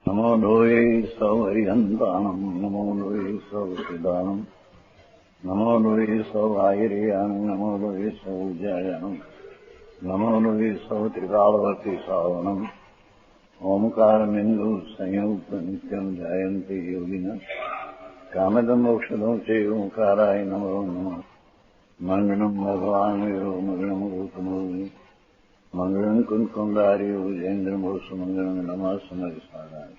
નમો લોહે સૌ હરિહંતાણમ નમો લોહે સૌ સિદ્ધાણમ નમો લોહે સૌ આયર્યાણમ નમો લોહે સૌ જયાણમ નમો લોહે સૌ ત્રિકાળવતી સાવણમ ઓમકારમિંદુ સંયુક્ત નિત્યમ જાયંતિ યોગિના કામદમોક્ષદો છે ઓંકારાય નમો નમઃ મંગળમ ભગવાન વિરો મંગળમ ગૌતમો મંગળમ કુંકુંડાર્યો જૈન્દ્રમોષ મંગળમ નમઃ સમયસારાય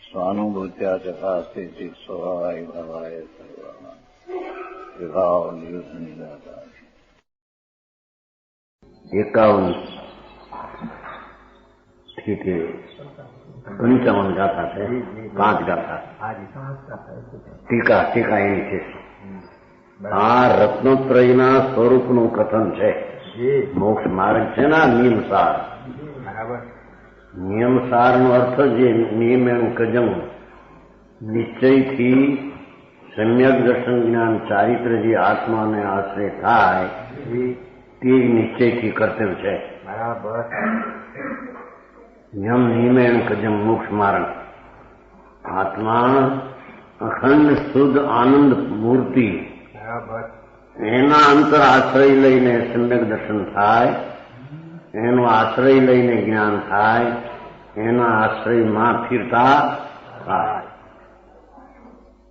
સ્વાનુભૂત્યા ચકાસ્તે ચિત સ્વભાવાય ભાવાય સર્વાના વિભાવ નિયુદ્ધ નિરાકાર 51 ठीक है 55 गाथा है 5 गाथा टीका टीका एनी છે આ રત્નોત્રયના સ્વરૂપનું કથન છે. મોક્ષ માર્ગ છે ને નિયમસાર. નિયમસારનો અર્થ જે નિયમેણું કજમ નિશ્ચયથી સમ્યક દર્શન જ્ઞાન ચારિત્ર જે આત્માને આશ્રય થાય તે નિશ્ચયથી કર્તવ્ય છે. બરાબર. યમ નિયમેણ કજમ મોક્ષ માર્ગ. આત્મા અખંડ શુદ્ધ આનંદ મૂર્તિ એના અંતર આશ્રય લઈને સમ્યક દર્શન થાય, એનો આશ્રય લઈને જ્ઞાન થાય, એના આશ્રયમાં સ્થિરતા થાય.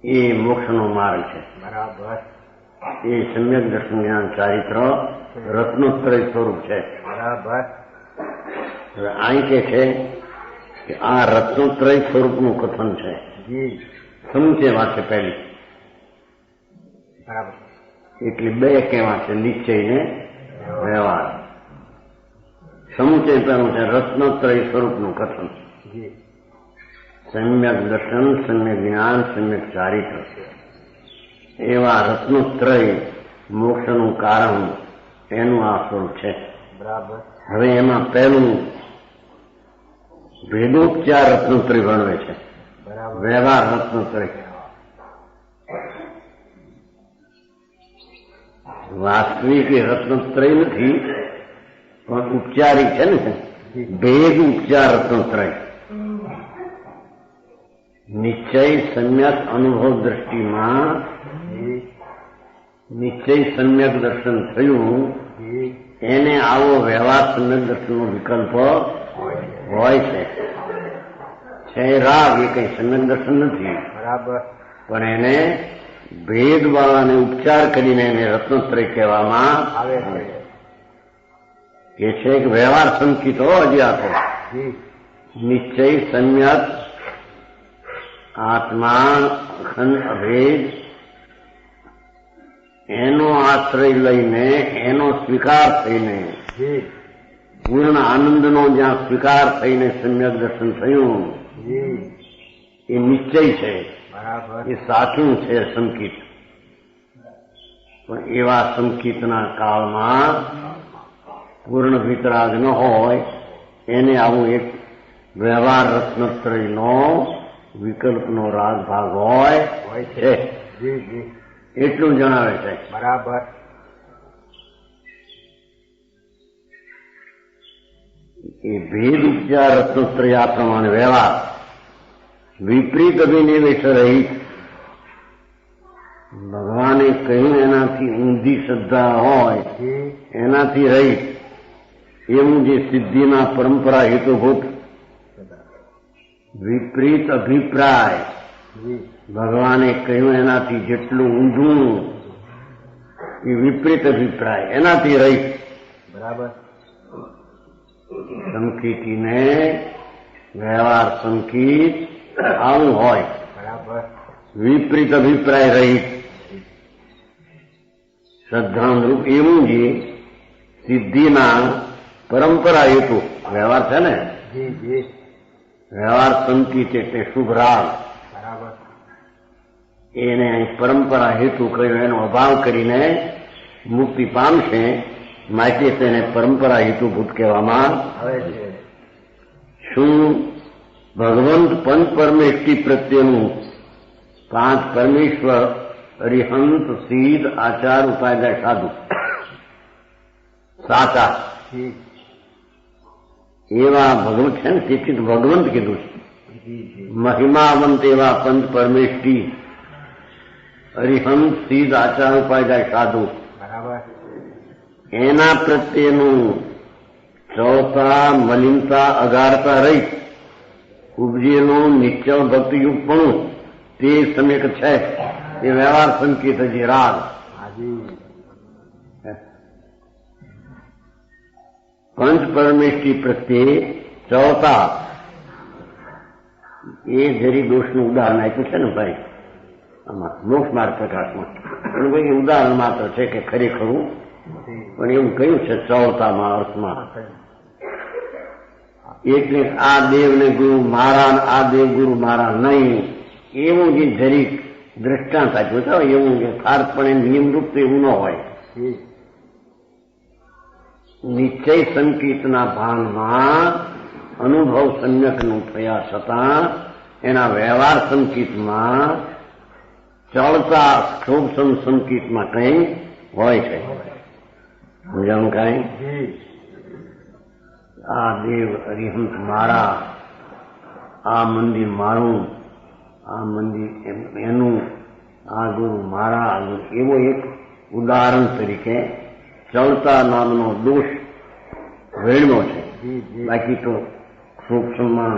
એ મોક્ષનો માર્ગ છે. બરાબર. એ સમ્યક દર્શન જ્ઞાન ચારિત્ર રત્નોત્તરય સ્વરૂપ છે. બરાબર. અહીં કે છે કે આ રત્નોત્તરય સ્વરૂપનું કથન છે. સમુચય વાત છે પહેલી. બરાબર. એટલે બે કહેવા છે, નિશ્ચય ને વ્યવહાર. સમુચય પહેલું છે રત્નોત્તરય સ્વરૂપનું કથન. સમ્યક દર્શન, સમ્યક જ્ઞાન, સમ્યક ચારિત્ર એવા રત્નોત્તરય મોક્ષનું કારણ એનું આ સ્વરૂપ છે. બરાબર. હવે એમાં પહેલું ભેદોપચાર રત્નોત્તરય વર્ણવે છે. વ્યવહાર રત્નોત્તરય. વાસ્તવિક એ રત્નોત્તરય નથી પણ ઉપચારિક છે ને. ભેદ ઉપચાર રત્નોત્તરય. નિશ્ચય સમ્યક અનુભવ દ્રષ્ટિમાં નિશ્ચય સમ્યક દર્શન થયું એને આવો વ્યવહાર સમ્યક દર્શનનો વિકલ્પ હોય છે. રાગ એ કઈ સમ્યક દર્શન નથી. બરાબર. પણ એને ભેદવાળાને ઉપચાર કરીને એને રત્નોત્તરય કહેવામાં આવે છે. એ છે કે વ્યવહાર સંકિત હજી આપો. નિશ્ચય સમ્યક આત્મા અખંડ અભેદ એનો આશ્રય લઈને એનો સ્વીકાર થઈને પૂર્ણ આનંદનો જ્યાં સ્વીકાર થઈને સમ્યક દર્શન થયું એ નિશ્ચય છે. એ સાચું છે સંકિત. પણ એવા સંકિતના કાળમાં પૂર્ણ વિતરાગ ન હોય એને આવું એક વ્યવહાર રત્નોત્તરયનો વિકલ્પનો રાગ ભાગ હોય છે. એટલું જણાવે છે. બરાબર. એ ભેદ ઉપચાર રત્નોત્તરય આ પ્રમાણે વ્યવહાર વિપરીત અભિનિવેશ રહિત. ભગવાને કહ્યું એનાથી ઊંધી શ્રદ્ધા હોય એનાથી રહિત એવું જે સિદ્ધિના પરંપરા હેતુભૂત વિપરીત અભિપ્રાય ભગવાને કહ્યું એનાથી જેટલું ઊંધું એ વિપરીત અભિપ્રાય એનાથી રહિત. બરાબર. સંકિતીને વ્યવહાર સંકિત આવું હોય. બરાબર. વિપરીત અભિપ્રાય રહિત શ્રદ્ધાનુરૂપ એવું જે સિદ્ધિના પરંપરા હેતુ વ્યવહાર છે ને. વ્યવહાર સંકિત એટલે શુભ રાગ. બરાબર. એને પરંપરા હેતુ કહ્યું એનો અભાવ કરીને મુક્તિ પામશે માટે તેને પરંપરા હેતુભૂત કહેવામાં આવે છે. શું ભગવંત પંચ પરમેષ્ટિ પ્રત્યેનું 5 પરમેશ્વર અરિહંત સિદ્ધ આચાર ઉપાય સાધુ સાચા એવા ભગવંત છે ને તેથી ભગવંત કીધું છે. મહિમાવંત એવા પંચ પરમેષ્ઠી હરિહંસ સિદ્ધ આચાર ઉપાય સાધુ એના પ્રત્યેનું ચળતા મલિનતા અગારતા રહી ઉપજેલું નિશ્ચળ ભક્તિયુક્તપણું તે સમ્યક છે એ વ્યવહાર સંકેત હજી રાગ પંચ પરમેષ્ઠી પ્રત્યે ચળતા એ જરી દોષનું ઉદાહરણ આપ્યું છે ને ભાઈ આમાં મોક્ષ માર્ગ પ્રકાશમાં એનું ભાઈ ઉદાહરણ માત્ર છે કે ખરેખરું પણ એવું કહ્યું છે ચળતામાં અર્થમાં એટલે આ દેવને ગુરુ મારા આ દેવ ગુરુ મારા નહીં એવું જે જરીક દ્રષ્ટાંત આપ્યું છે એવું યથાર્થપણે નિયમરૂપ તો એવું ન હોય. નિશ્ચય સંકેતના ભાનમાં અનુભવ સમ્યકનું થયા છતાં એના વ્યવહાર સંકેતમાં ચળતા ક્ષોભસમ સંકેતમાં કંઈ હોય છે. સમજાણું કાંઈ? આ દેવ અરિહંત મારા, આ મંદિર મારું, આ મંદિર એનું, આ ગુરુ મારા, એવો એક ઉદાહરણ તરીકે ચળતા નામનો દોષ વેણ્યો છે. બાકી તો સૂક્ષ્મમાં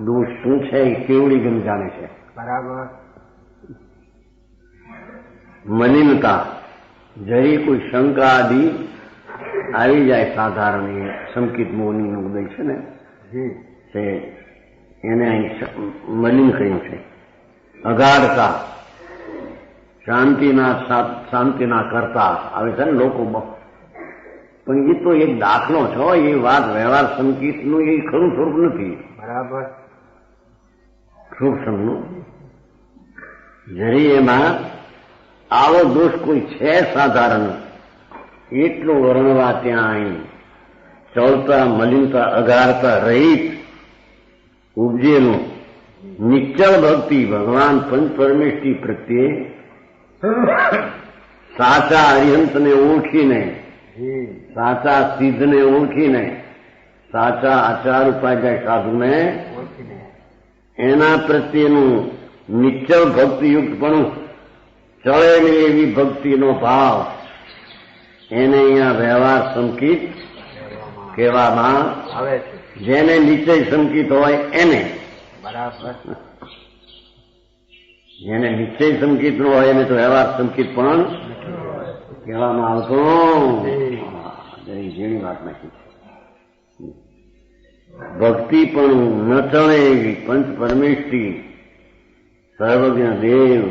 દોષ શું છે એ કેવડી ગમ જાણે છે. બરાબર. મલિનતા જરી કોઈ શંકા આદિ આવી જાય સાધારણ એ સંકિત મોહનીનું ઉદય છે ને તે એને અહીં મલિન કહ્યું છે. અગાઢતા શાંતિના કરતા આવે છે ને લોકો, પણ એ તો એક દાખલો છો. એ વાત વ્યવહાર સંકેતનું એ ખરું સ્વરૂપ નથી. બરાબર. સૂક્ષ્મનું જરી એમાં આવો દોષ કોઈ છે સાધારણ એટલું વર્ણવા ત્યાં અહીં ચળતા મલિનતા અગારતા રહિત ઉપજેલું નિશ્ચળ ભક્તિ ભગવાન પંચ પરમેષ્ઠી પ્રત્યે સાચા અરિહંતને ઓળખીને, સાચા સિદ્ધને ઓળખીને, સાચા આચાર ઉપાધ્યાય સાધુને એના પ્રત્યેનું નિશ્ચળ ભક્તિયુક્તપણું ચળે ને એવી ભક્તિનો ભાવ એને અહીંયા વ્યવહાર સંકેત કહેવામાં આવે છે. જેને નિશ્ચય સંકેત હોય એને, બરાબર, જેને નિશ્ચય સંકેત નો હોય એને તો વ્યવહાર સંકેત પણ કહેવામાં આવતો. જેની વાત નાખી છે. ભક્તિ પણ ન ચણે એવી પંચ પરમેષ્ઠી સર્વજ્ઞ દેવ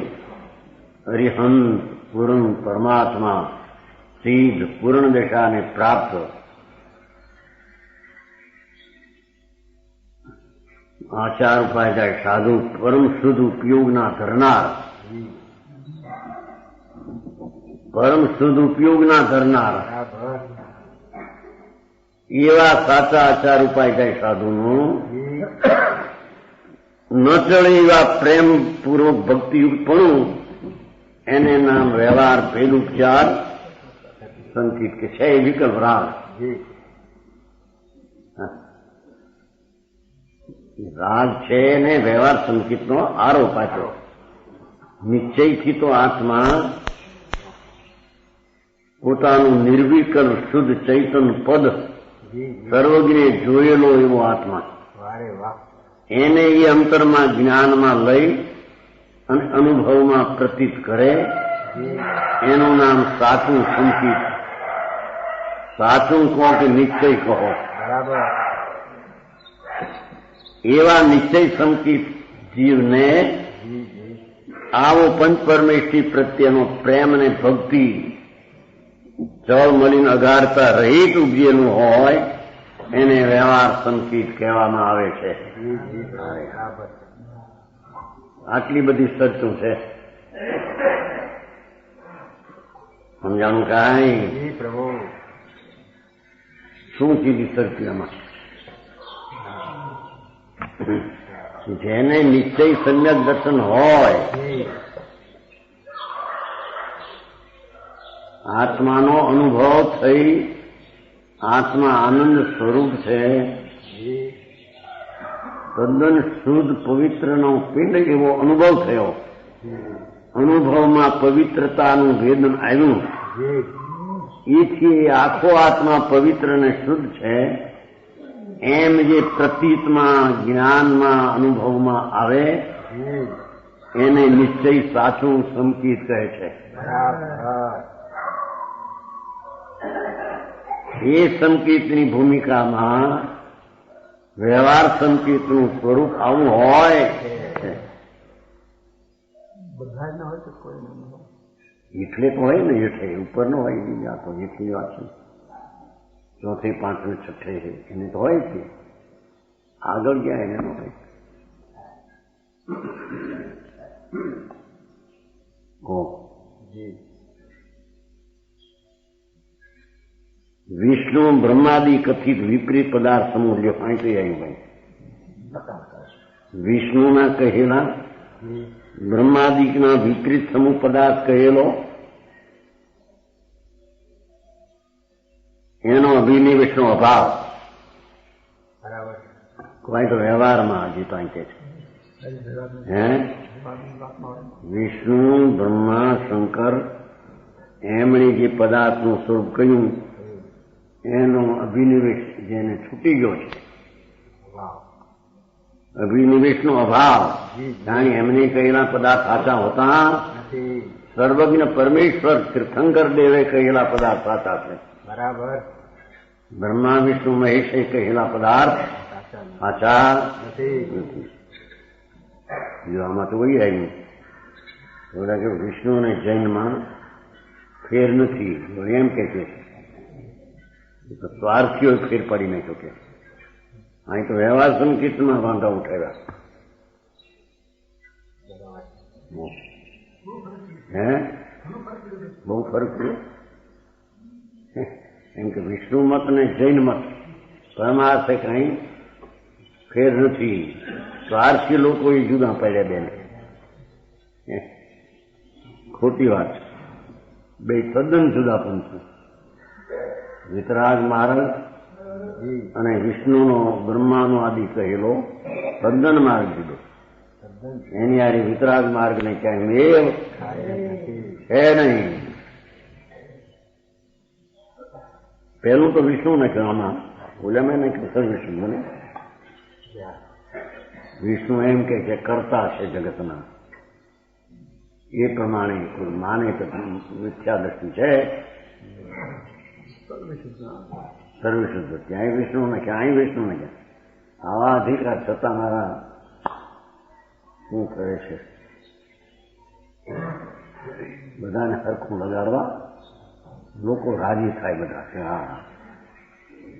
હરિહંત પૂર્ણ પરમાત્મા સિદ્ધ પૂર્ણ દશાને પ્રાપ્ત આચાર ઉપાધ્યાય સાધુ પરમ શુદ્ધ ઉપયોગના ધરનાર, પરમ શુદ્ધ ઉપયોગના ધરનાર એવા સાચા આચાર ઉપાધ્યાય સાધુનું ન ચડે એવા પ્રેમપૂર્વક ભક્તિયુક્તપણું એને નામ વ્યવહાર ભેદુપચાર સંકેત કે છે. એ વિકલ્પ રાગ રાગ છે ને વ્યવહાર સંકેતનો આરોપ આપ્યો. નિશ્ચયથી તો આત્મા પોતાનું નિર્વિકલ્પ શુદ્ધ ચૈતન પદ સર્વજ્ઞે જોયેલો એવો આત્મા એને એ અંતરમાં જ્ઞાનમાં લઈ અને અનુભવમાં પ્રતીત કરે એનું નામ સાચું સંકેત. સાચું કહો કે નિશ્ચય કહો, બરાબર. એવા નિશ્ચય સંકેત જીવને આવો પંચ પરમેષ્ઠી પ્રત્યેનો પ્રેમ અને ભક્તિ જળ મલિન અગારતા રહિત ઉપજેલું હોય એને વ્યવહાર સંકેત કહેવામાં આવે છે. આટલી બધી સચ્ચું છે. સમજાણું કાંઈ? પ્રભુ શું કીધી સરક્રિયામાં? જેને નિશ્ચય સમ્યક દર્શન હોય, આત્માનો અનુભવ થઈ આત્મા આનંદ સ્વરૂપ છે તદ્દન શુદ્ધ પવિત્રનો પિંડ એવો અનુભવ થયો. અનુભવમાં પવિત્રતાનું વેદન આવ્યું. એથી આખો આત્મા પવિત્ર અને શુદ્ધ છે એમ જે પ્રતીતમાં, જ્ઞાનમાં, અનુભવમાં આવે એને નિશ્ચય સાચું સંકેત કહે છે. એ સંકેતની ભૂમિકામાં વ્યવહાર સંકેતનું સ્વરૂપ આવું હોય છે. એટલે તો હોય ને, એટલે ઉપર નો હોય બીજા તો એટલી વાત છે. ચોથે, પાંચમે, છઠ્ઠે છે એને તો હોય છે. આગળ ગયા એને નો હોય. વિષ્ણુ બ્રહ્માદિ કથિત વિપરીત પદાર્થ સમૂહ લ્યો. અહીંથી આવ્યું ભાઈ. વિષ્ણુના કહેલા બ્રહ્માદિકના વિપરીત સમૂહ પદાર્થ કહેલો એનો અભિનિવેશનો અભાવ. કોઈ તો વ્યવહારમાં હજી તો અહીં કે છે હે વિષ્ણુ, બ્રહ્મા, શંકર એમણે જે પદાર્થનું સ્વરૂપ કહ્યું એનો અભિનિવેશ જેને છૂટી ગયો છે, અભિનિવેશનો અભાવ. જાણે એમને કહેલા પદાર્થ સાચા હોતા. સર્વજ્ઞ પરમેશ્વર તીર્થંકર દેવે કહેલા પદાર્થ સાચા છે. બરાબર. બ્રહ્મા, વિષ્ણુ, મહેશે કહેલા પદાર્થ સાચા નથી. જો આમાં તો વહી આવ્યું. થોડા કે વિષ્ણુ અને જૈનમાં ફેર નથી એમ કે છે. સ્વાર્થીઓ ફેર પડી નહીં શકે. અહીં તો વ્યવહાર સંકેતમાં વાંધા ઉઠાવ્યા. હે બહુ ફરક છે. એમ કે વિષ્ણુ મત ને જૈન મત પરમાર્થે કઈ ફેર નથી. સ્વાર્થી લોકો એ જુદા પડ્યા બેન. ખોટી વાત. બે તદ્દન જુદા પણ છે. વિતરાગ માર્ગ અને વિષ્ણુનો, બ્રહ્માનો આદિ કહેલો તદ્દન માર્ગ જુદો. એની આરી વિતરાગ માર્ગ ને ક્યાંય મેળ છે નહીં. પહેલું તો વિષ્ણુ ને કહેવામાં બોલ્યા મેં નહીં કે વિષ્ણુ ને વિષ્ણુ એમ કે કરતા છે જગતના. એ પ્રમાણે કોઈ માને તો મિથ્યા દ્રષ્ટિ છે. સર્વશુદ્ધ ક્યાંય વિષ્ણુ ને ક્યાંય વિષ્ણુ ને ક્યાં આવા અધિકાર છતાં મારા શું કરે છે બધાને સરખું લગાડવા લોકો રાજી થાય બધા કે હા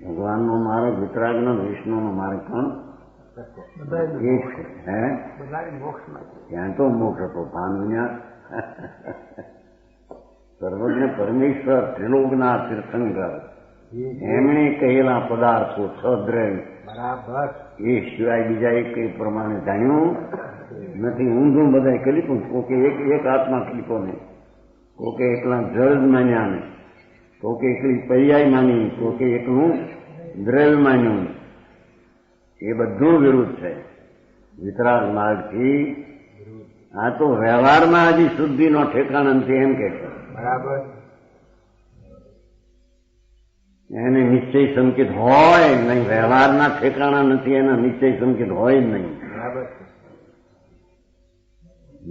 ભગવાનનો માર્ગ, વિતરાગનો, વિષ્ણુનો માર્ગ પણ એ છે. હે ત્યાં તો મોક્ષ હતો. ભાન વિના સર્વજ્ઞ પરમેશ્વર ત્રિલોકનાથ તીર્થંકર એમણે કહેલા પદાર્થો સદ્રવ બરાબર એ સિવાય બીજા એક પ્રમાણે જાણ્યું નથી. ઊંધું બધા કલીપું. કોકે એક આત્મા કલીપો નહીં, કોકે એકલા જળ માન્યા નહીં, કોકે એકલી પર્યાય માની, કોકે એકલું દ્રવ્ય માન્યું. એ બધું વિરુદ્ધ છે વિતરાગ માર્ગથી. આ તો વ્યવહારમાં હજી શુદ્ધિનો ઠેકાણ નથી એમ કે છે. બરાબર. એને નિશ્ચય સંકેત હોય નહીં. વ્યવહારના ઠેકાણા નથી, એના નિશ્ચય સંકેત હોય જ નહીં. બરાબર.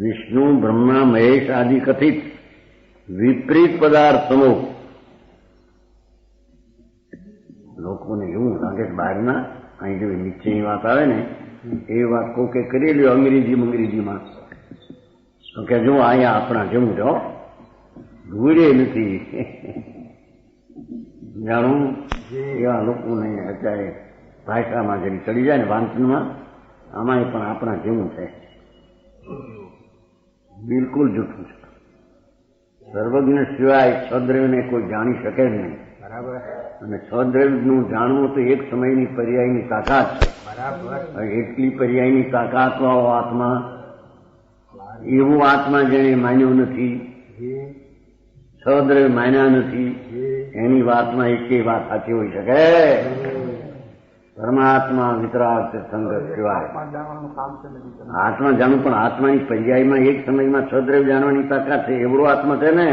વિષ્ણુ, બ્રહ્મા, મહેશ આદિ કથિત વિપરીત પદાર્થ સમૂહ. લોકોને એવું લાગે બહારના અહીં જો નિશ્ચયની વાત આવે ને એ વાત કોકે કરી લ્યો અંગ્રેજીમાં તો કે જો અહીંયા આપણા જેવું જો ભૂરે નથી. જાણું એવા લોકોને અત્યારે ભાષામાં જરી ચડી જાય ને વાંચનમાં આમાં પણ આપણા જેવું છે. બિલકુલ જૂઠું છે. સર્વજ્ઞ સિવાય છદ્રવ્યને કોઈ જાણી શકે જ નહીં. બરાબર. અને છદ્રવ્યનું જાણવું તો એક સમયની પર્યાયની તાકાત છે. બરાબર. એટલી પર્યાયની તાકાત વાળો આત્મા, એવું આત્મા જેને માન્યું નથી, છદ્રવ્ય માન્યા નથી, એની વાતમાં એક વાત સાચી હોઈ શકે? પરમાત્મા વિતરાગ સંગત સિવાય આત્મા જાણવું, પણ આત્માની પર્યાયમાં એક સમયમાં છદ્રવ જાણવાની તાકાત છે એવડો આત્મા છે ને.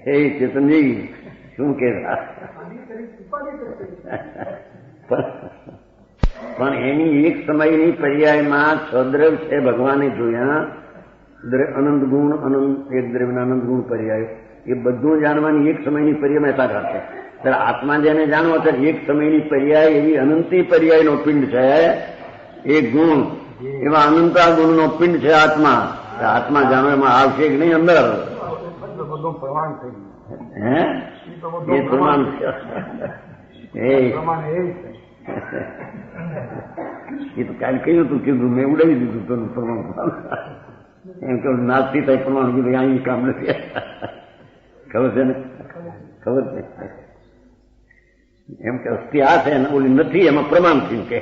હે ચેતનજી શું કે પણ એની એક સમયની પર્યાયમાં છદ્રવ છે ભગવાને જોયા. અનંત ગુણ, અનંત એક દ્રવ્યના અનંત ગુણ પર્યાય એ બધું જાણવાની એક સમયની પર્યાયમાં તાકાત છે. ત્યારે આત્મા જેને જાણવો છે એક સમયની પર્યાય એવી અનંતી પર્યાયનો પિંડ છે. એક ગુણ એવા અનંતા ગુણનો પિંડ છે આત્મા. આત્મા જાણવામાં આવશે કે નહીં અંદર? હે એ પ્રમાણ એ તો કાલે કહ્યું હતું, કીધું મેં ઉડાવી દીધું તેનું પ્રમાણ. એમ કે નાસ્તી થાય પ્રમાણ કીધું અહીં કામ નથી. ખબર છે ને? ખબર છે એમ કે અસ્થિ આ છે ને ઓલી નથી એમાં પ્રમાણ થયું કે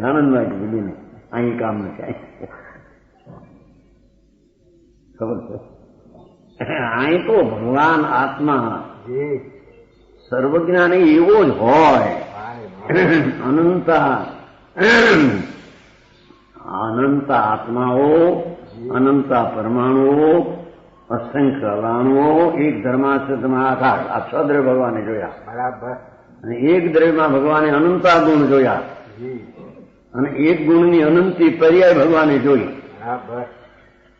આનંદમાં કીધું ને અહીં કામ નથી. ખબર છે અહીં તો ભગવાન આત્મા સર્વજ્ઞાની એવો જ હોય. અનંતા આત્માઓ, અનંતા પરમાણુઓ, અસંખ્ય અલાણુઓ એક ધર્માશ્રમમાં આકાર આ છ દ્રવ્ય ભગવાને જોયા. બરાબર. અને એક દ્રવ્યમાં ભગવાને અનંતા ગુણ જોયા અને એક ગુણની અનંતી પર્યાય ભગવાને જોઈ. બરાબર.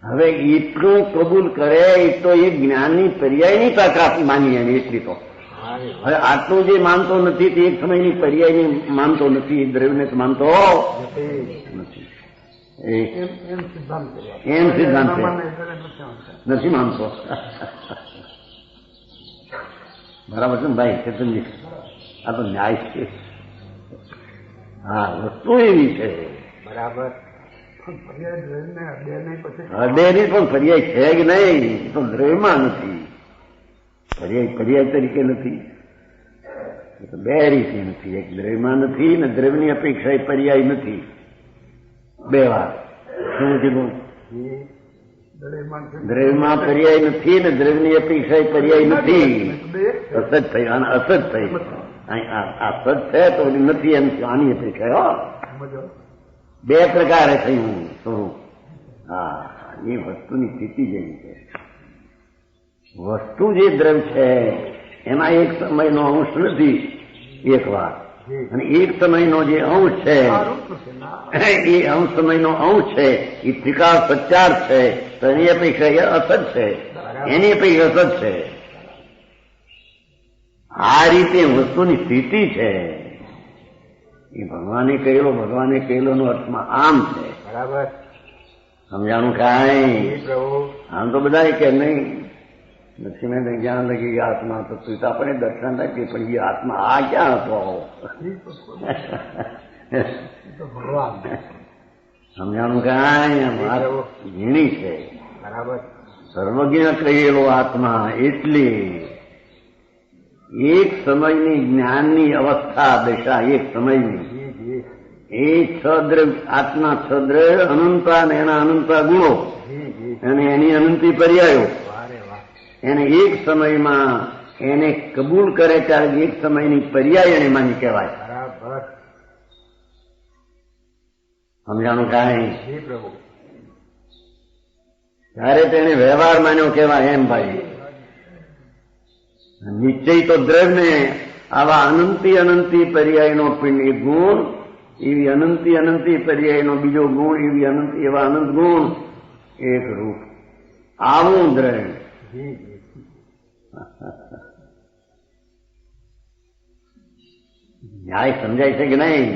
હવે એટલું કબૂલ કરે એ તો એ જ્ઞાનની પર્યાયની તાકાત માની એને એટલી તો. હવે આટલું જે માનતો નથી તે એક સમયની પર્યાયને માનતો નથી, એક દ્રવ્યને માનતો નથી. એમ સિદ્ધાંત છે, નથી માનતો. બરાબર છે ને ભાઈ ચેતનજી? આ તો ન્યાય છે. હા, વસ્તુ એવી છે. બરાબર. અડેની પણ પર્યાય છે કે નહીં? તો દ્રવ્યમાં નથી. પર્યાય તરીકે નથી. બે રીતે નથી. એક દ્રવ્યમાં નથી ને દ્રવ્યની અપેક્ષા એ પર્યાય નથી. બે વાત. શું કીધું? દ્રવ્યમાં પર્યાય નથી ને દ્રવ્યની અપેક્ષા એ પર્યાય નથી. અસત થઈ અને અસત થઈ. આ સત છે તો નથી એમ આની અપેક્ષા. બે પ્રકારે થયું સ્વરૂપ. હા, એ વસ્તુની સ્થિતિ જેવી છે. વસ્તુ જે દ્રવ્ય છે એમાં એક સમયનો અંશ નથી એક વાત, અને એક સમયનો જે અંશ છે એ અંશ સમયનો અંશ છે એ ત્રિકાળ સચ્ચાર છે. તો એની અપેક્ષા એ અસત છે, એની અપેક્ષા અસત છે. આ રીતે વસ્તુની સ્થિતિ છે. એ ભગવાને કહેલોનો અર્થમાં આમ છે. બરાબર. સમજાણું કાંઈ? આમ તો બધા કે નહીં નથી. મેં જ્ઞાન લગી આત્મા તો તું તો આપણે દર્શન રાખીએ પણ એ આત્મા આ ક્યાં હતો? સમજાણું કાંઈ? ઝીણી છે. બરાબર. સર્વજ્ઞ કહેલો આત્મા એટલે એક સમયની જ્ઞાનની અવસ્થા દશા, એક સમયની એ છદ્રવ આત્મા, છદ્રવ અનંતા ને એના અનંતા ગુણો અને એની અનંતી પર્યાયો એને એક સમયમાં એને કબૂલ કરે ત્યારે એક સમયની પર્યાય એને માની કહેવાય. બરાબર. સમજાણું કાંઈ? ત્યારે તેને વ્યવહાર માન્યો કહેવાય. એમ ભાઈ નિશ્ચય તો દ્રવ્યને આવા અનંતી પર્યાયનો પિંડ એક ગુણ, એવી અનંતી પર્યાયનો બીજો ગુણ, એવી એવા અનંત ગુણ એક રૂપ, આવું દ્રવ્ય. ન્યાય સમજાય છે કે નહીં?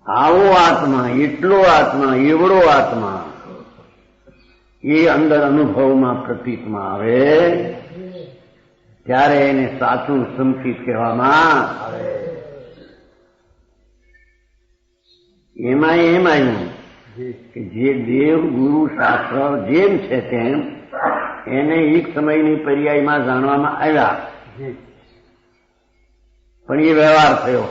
આવો આત્મા, એટલો આત્મા, એવડો આત્મા એ અંદર અનુભવમાં પ્રતીતમાં આવે ત્યારે એને સાચું સંકિત કહેવામાં આવે. એમાં એમ આવ્યું કે જે દેવ ગુરુ શાસ્ત્ર જેમ છે તેમ એને એક સમયની પર્યાયમાં જાણવામાં આવ્યા, પણ એ વ્યવહાર થયો.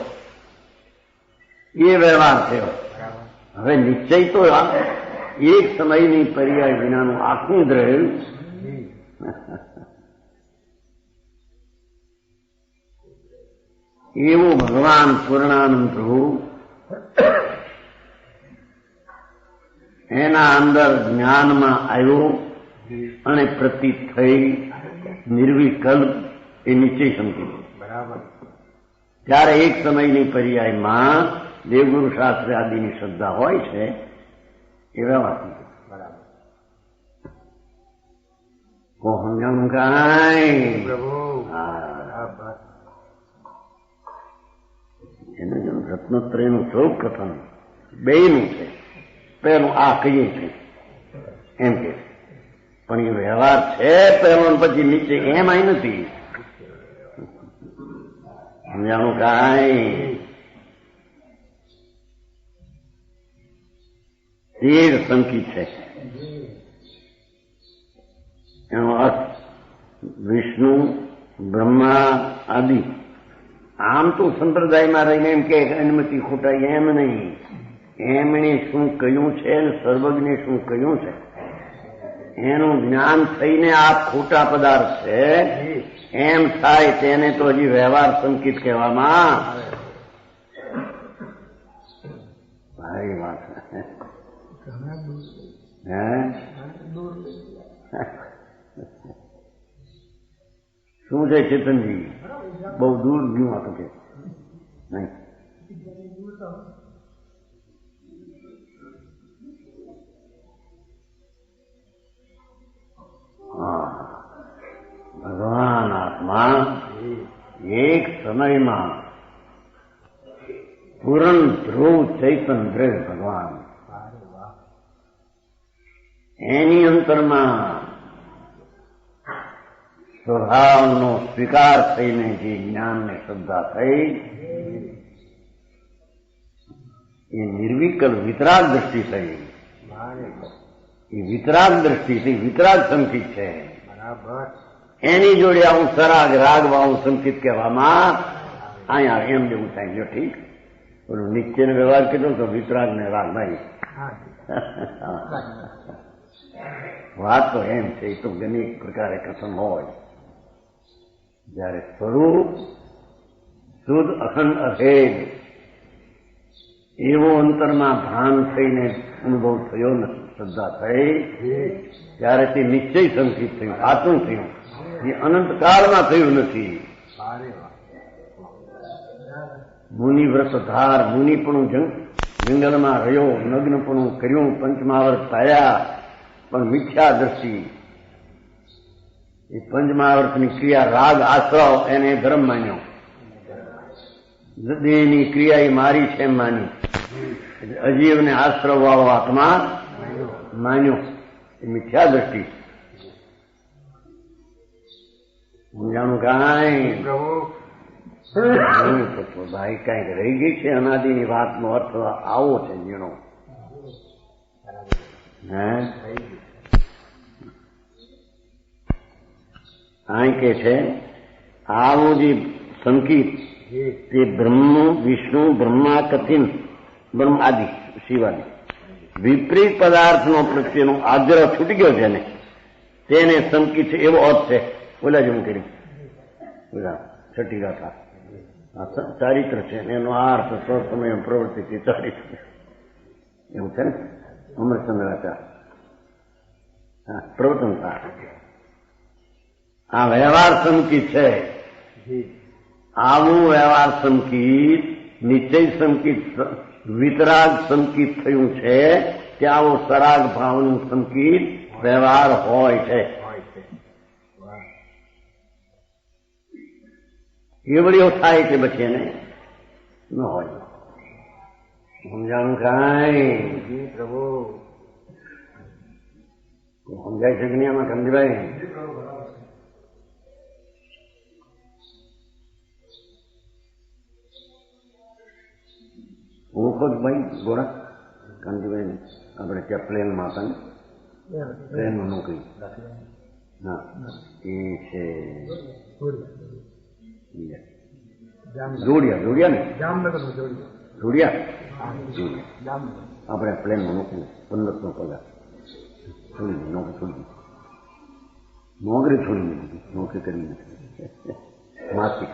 હવે નિશ્ચય તો એક સમયની પર્યાય વિનાનું આખું દ્રવ્ય એવો ભગવાન પૂર્ણાનંદ પ્રભુ એના અંદર જ્ઞાનમાં આવ્યો અને પ્રતીત થઈ નિર્વિકલ્પ એ નિશ્ચય સમજી બરાબર. ત્યારે એક સમયની પર્યાયમાં દેવગુરુ શાસ્ત્ર આદિની શ્રદ્ધા હોય છે એવા વાત બરાબર. સમજાણું કાંઈ પ્રભુ હા બરાબર. એને જેમ રત્નત્રયનું સ્વરૂપ કથન બેયનું છે. પેલું આ કહીએ છે એમ કે પણ એ વ્યવહાર છે પેલો પછી નીચે એમ આય નથી. સમજાણું કાંઈ તેર સંકિત છે. એનો અર્થ વિષ્ણુ બ્રહ્મા આદિ. આમ તો સંપ્રદાયમાં રહીને એમ કે અનુમતિ ખોટાઈ એમ નહીં. એમણે શું કહ્યું છે અને સર્વજ્ઞે શું કહ્યું છે એનું જ્ઞાન થઈને આ ખોટા પદાર્થ છે એમ થાય તેને તો હજી વ્યવહાર સંકિત કહેવામાં ભારી વાત હે શું છે ચેતનજી બહુ દૂર ગયું આ તો કે નહીં. ભગવાન આત્મા એક સમયમાં પૂરણ ધ્રુવ ચૈતન દ્રવ્ય ભગવાન એની અંતરમાં સ્વભાવનો સ્વીકાર થઈને જે જ્ઞાનને શ્રદ્ધા થઈ એ નિર્વિકલ વિતરાગ દ્રષ્ટિ થઈ. એ વિતરાગ દ્રષ્ટિ થઈ વિતરાગ સંકિત છે. બરાબર. એની જોડે આવું સરાગ રાગવાળું સંકિત કહેવામાં અહીંયા એમ જેવું થાય. જો ઠીક ઓલું નિત્યનો વ્યવહાર કીધો તો વિતરાગ ને રાગ નહીં. વાત તો એમ છે એ તો ઘણી પ્રકારે કથન હોય. જયારે સ્વરૂપ શુદ્ધ અખંડ અભેદ એવો અંતરમાં ભાન થઈને અનુભવ થયો નથી શ્રદ્ધા થઈ ત્યારે તે નિશ્ચય સંકિત થયું સાચું થયું. એ અનંતકાળમાં થયું નથી. મુનિ વ્રતધાર મુનિપણું જંગલમાં રહ્યો નગ્નપણું કર્યું પંચમહાવર્ત થયા પણ મિથ્યા દ્રષ્ટિ. એ પંચમહાવર્તની ક્રિયા રાગ આશ્રવ એને ધર્મ માન્યો. દેહની ક્રિયા એ મારી છે એમ માની. અજીવને આશ્રવ વાળો આત્મા માન્યો. એ મિથ્યા દ્રષ્ટિ. જાણું કાંઈ ભાઈ કાંઈક રહી ગઈ છે. અનાદિની વાતનો અર્થ આવો છે ઝીણો. હે અહીં કે છે આવું જે સંકિત તે બ્રહ્મ વિષ્ણુ બ્રહ્મા કથિન બ્રહ્મ આદિ શિવાદિ વિપરીત પદાર્થનો પ્રત્યેનો આગ્રહ છૂટી ગયો છે ને તેને સંકિત છે એવો અર્થ છે. ઓલા જેવું કર્યું ઓલા છઠ્ઠી ગાથા ચારિત્ર છે એનો અર્થ સ્વસમય પ્રવૃત્તિ ચારિત્ર એવું છે ને અમરચંદ્રાચાર પ્રવર્તનતા. આ વ્યવહાર સંકિત છે. આવું વ્યવહાર સંકિત નિશ્ચય સંકિત વિતરાગ સંકિત થયું છે કે આવો સરાગ ભાવનું સંકિત વ્યવહાર હોય છે. એવડીઓ થાય કે પછી એને ન હોય. સમજાણું કાંઈ પ્રભુ સમજાય છે કે નહીં આમાં સમજભાઈ? હું ખુદ ભાઈ ગોરા કાંતિભાઈ આપણે ત્યાં પ્લેનમાં હતા ને પ્લેનમાં નોકરી. હા એ છે જોડિયા ને જોડિયા આપણે પ્લેનમાં નોકરી 1500 પગાર છોડી દીધી. નોકરી છોડી દીધી. નોકરી કરી નથી માસિક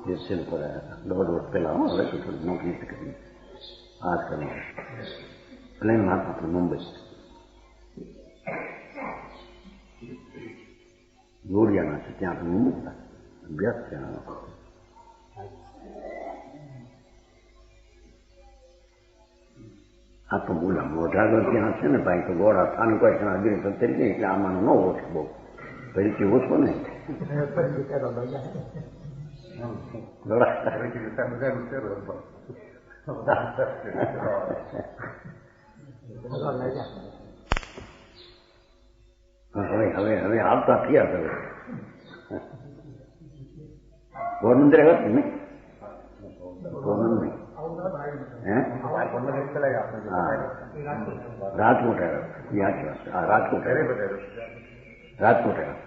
જેસલ પર દોઢ વર્ષ પહેલા હવે તો થોડી નોકરી કરી આજ કરી પ્લેનમાં હતો મુંબઈ જોડિયાના છે ત્યાં તો મુંબઈ અભ્યાસ ત્યાં આ તો બોલા મોઢાગર ત્યાં છે ને ભાઈ તો ગોળા સ્થાન કોઈ ત્યાં અગ્નિ સત્ય નહીં એટલે આમાં ન ઓછો બહુ ફરીથી ઓછો ને હવે હવે આવતા થયા હવે ગોરમંત્રી આવ્યા ને ગોરમંત્રી રાજકોટ આવ્યા રાજકોટ રાજકોટ આવ્યા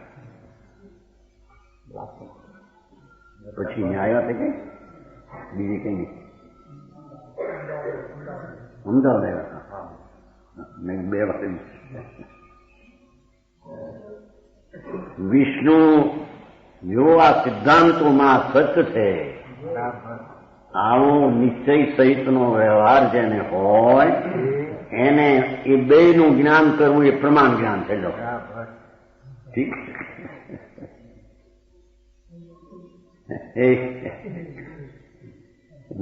પછી અહીંયા આવ્યા છે કે બીજી કઈ નહીં અમદાવાદ આવ્યા હતા મેં 2 વખત વિષ્ણુ જો આ સિદ્ધાંતોમાં સચ છે આવો નિશ્ચય સહિતનો વ્યવહાર જેને હોય એને એ બેયનું જ્ઞાન કરવું એ પ્રમાણ જ્ઞાન છે ઠીક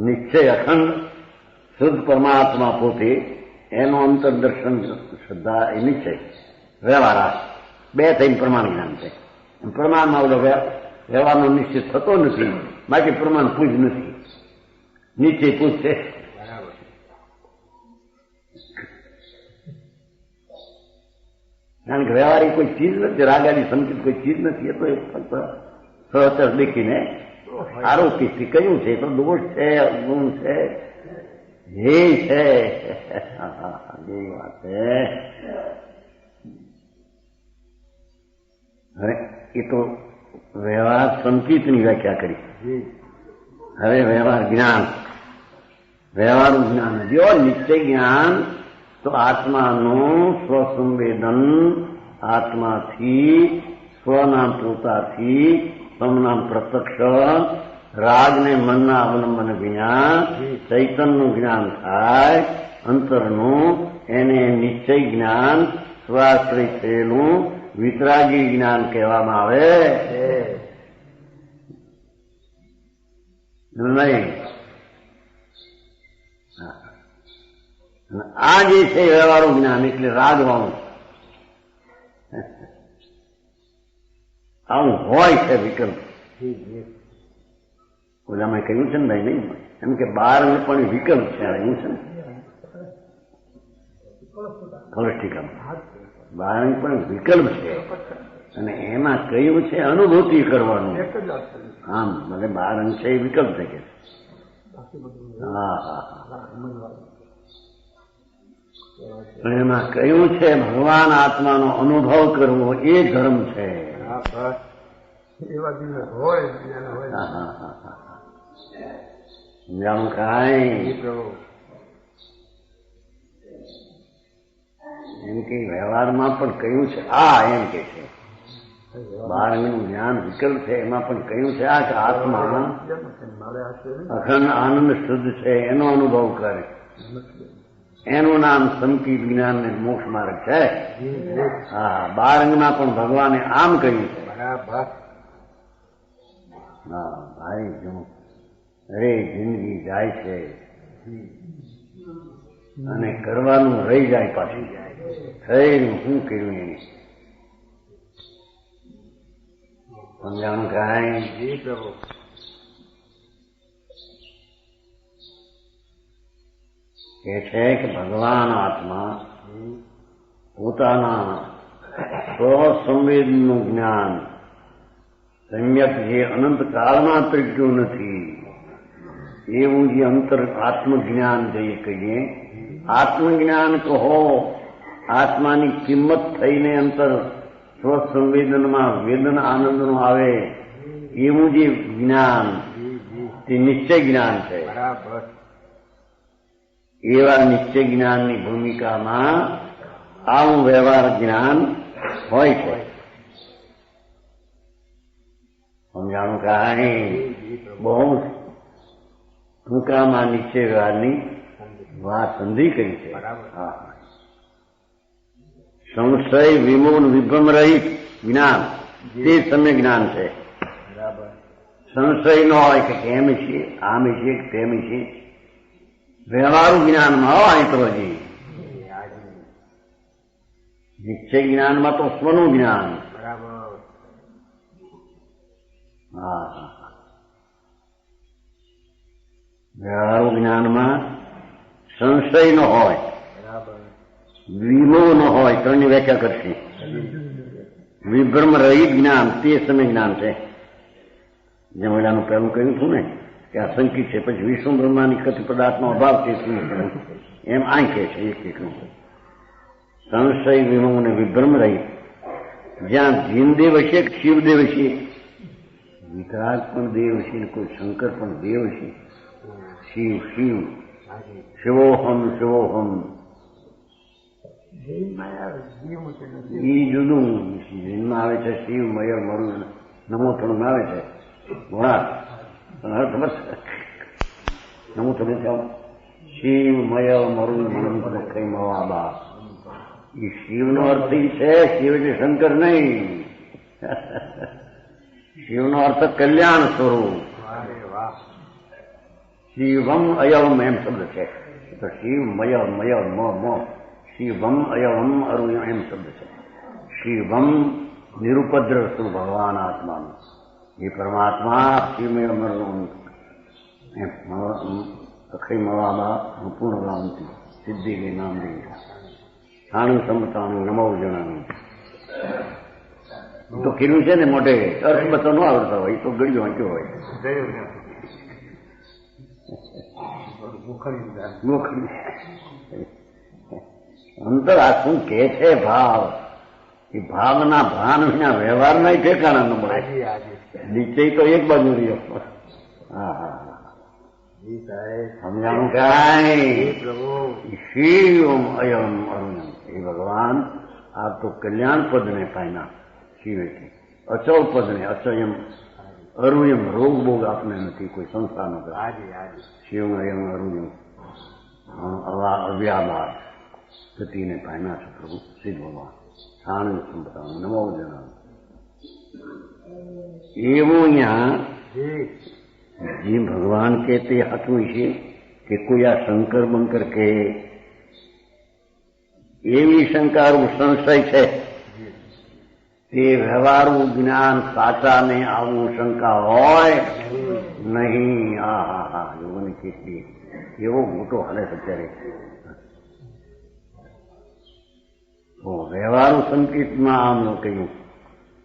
નિશ્ચય અખંડ શુદ્ધ પરમાત્મા પોતે એનો અંતરદર્શન શ્રદ્ધા એ નિશ્ચય વ્યવહાર બે થઈને પ્રમાણ જ્ઞાન છે પ્રમાણમાં ઓલો વ્યવહારનો નિશ્ચય થતો નથી બાકી પ્રમાણ પૂજ નથી નીચે પૂછશે કારણ કે વ્યવહારિક કોઈ ચીજ નથી રાગાડી સંકેત કોઈ ચીજ નથી એ તો ફક્ત સહચર દેખીને આરોપી કયું છે તો દોષ છે અવગુણ છે જે છે જે વાત છે હવે એ તો વ્યવહાર સંકેતની વ્યાખ્યા કરી હવે વ્યવહાર જ્ઞાન વ્યવહારનું જ્ઞાન જો નિશ્ચય જ્ઞાન તો આત્માનું સ્વસંવેદન આત્માથી સ્વના પોતાથી સ્વના પ્રત્યક્ષ રાગને મનના અવલંબન વિના ચૈતનનું જ્ઞાન થાય અંતરનું એને નિશ્ચય જ્ઞાન સ્વાશ્રય થયેલું વિતરાગી જ્ઞાન કહેવામાં આવે નહીં. આ જે છે વ્યવહારું જ્ઞાન એટલે રાગવાળું આવું હોય છે વિકલ્પ ઓલામાં કહ્યું છે ને ભાઈ નહીં એમ કે બાર પણ વિકલ્પ છે એવું છે ને ફલસ્ટિકામાં બાર પણ વિકલ્પ છે અને એમાં કયું છે અનુભૂતિ કરવાનું આમ ભલે બાર અંશ છે એ વિકલ્પ છે કે હા હા પણ એમાં કયું છે ભગવાન આત્માનો અનુભવ કરવો એ ધર્મ છે. સમજાણું કાંઈ એમ કે વ્યવહારમાં પણ કયું છે આ એમ કે છે બારનું જ્ઞાન વિકલ્પ છે એમાં પણ કયું છે આ કે આત્મા અખંડ આનંદ શુદ્ધ છે એનો અનુભવ કરે એનું નામ સંકિત જ્ઞાન ને મોક્ષ માર્ગ છે. હા બારંગમાં પણ ભગવાને આમ કહ્યું છે. હા ભાઈ જો અરે જિંદગી જાય છે અને કરવાનું રહી જાય પાછું થઈને શું કર્યું એને સમજાણું કાંઈ એ છે કે ભગવાન આત્મા પોતાના સ્વસંવેદનું જ્ઞાન સમ્યક જે અનંત કાળમાં પ્રગટ્યું નથી એવું જે અંતર આત્મજ્ઞાન જઈએ કહીએ આત્મજ્ઞાન કહો આત્માની કિંમત થઈને અંતર સ્વસંવેદનમાં વેદન આનંદનું આવે એવું જે જ્ઞાન તે નિશ્ચય જ્ઞાન છે. એવા નિશ્ચય જ્ઞાનની ભૂમિકામાં આવું વ્યવહાર જ્ઞાન હોય છે. સમજાણું કાંઈ બહુ ટૂંકામાં નીચે વ્યવહારની વાત સંધિ કરી છે. હા, સંશય વિમૂન વિભ્રમ રહિત જ્ઞાન તે સમ્યક જ્ઞાન છે. સંશય ન હોય કે કેમ છે, આમ છે કે તેમ છે. વ્યવહારુ જ્ઞાનમાં હોય તો હજી નિશ્ચય જ્ઞાનમાં તો સ્વનું જ્ઞાન. હા, વ્યવહારુ જ્ઞાનમાં સંશય ન હોય, વિમો ન હોય, ત્રણની વ્યાખ્યા કરશે. વિભ્રમ રહિત જ્ઞાન તે સમય જ્ઞાન છે. જેમ ઓલાનું પહેલું કહ્યું હતું ને કે અસંકિત છે, પછી વિષ્ણુ બ્રહ્માની કતિ પદાર્થનો અભાવ છે, એમ આ કહે છે એક એકનું. સંશય વિમો અને વિભ્રમ રહિત, જ્યાં જીનદેવ હશે કે શિવદેવ હશે, વિતરાગ પણ દેવ છે, કોઈ શંકર પણ દેવ છે. શિવ શિવ શિવોહમ શિવોહમ એ જુદું જીનમાં આવે છે. શિવ મય મરુ નમોથણમાં આવે છે ઘોડા નમો તમે કહો શિવ મય મરુ મનુ કઈ મવાબા. એ શિવનો અર્થ એ છે, શિવ એટલે શંકર નહીં. શિવનો અર્થ કલ્યાણ સ્વરૂપ. શિવમ અયવમ એમ શબ્દ છે. તો શિવ મય મય મ શિવમ અયવમ અરુ એમ શબ્દ છે. શિવમ નિરુપદ્ર સ્વરૂપ ભગવાન આત્માનું. એ પરમાત્મા શિવમય મરુ અખઈ મવાબા પૂર્ણ ગામથી સિદ્ધિ ગઈ નામ દઈ સાણું સમતાનું નમો જણાનું. તો કીધું છે ને મોટે અર્થ બધા ન આવડતા હોય તો ગળ્યો વાંચ્યો હોય. અંતર આ શું કે છે ભાવ, એ ભાવના ભાન વિના વ્યવહારના ઠેકાણા ન મળે. નિશ્ચય તો એક બાજુ રહ્યો. હા હા સમજાણું કાંઈ. શિવમ અયમ અરુણમ એ ભગવાન આ તો કલ્યાણ પદને પામ્યા. શિવ એટલે અચળ પદને, અચયમ અરુયમ રોગ બોગ આપને નથી, કોઈ સંસ્થા ન કરે. શિવમ અયમ અરુયમ અવ્યાબાદ ગતિને પામ્યા છે પ્રભુ શ્રી ભગવાન. સાણું સંપતાનું નમો જણાવું. એવું અહીંયા જે ભગવાન કે તે હાથું છે કે કોઈ આ શંકર બંકર કે એવી શંકારું સંશય છે. તે વ્યવહારુ જ્ઞાન સાચા ને આવું શંકા હોય નહીં. હા હા હા યોગની કેટલી એવો મોટો હાલે છે અત્યારે. વ્યવહારુ સંકેતમાં આમ કહ્યું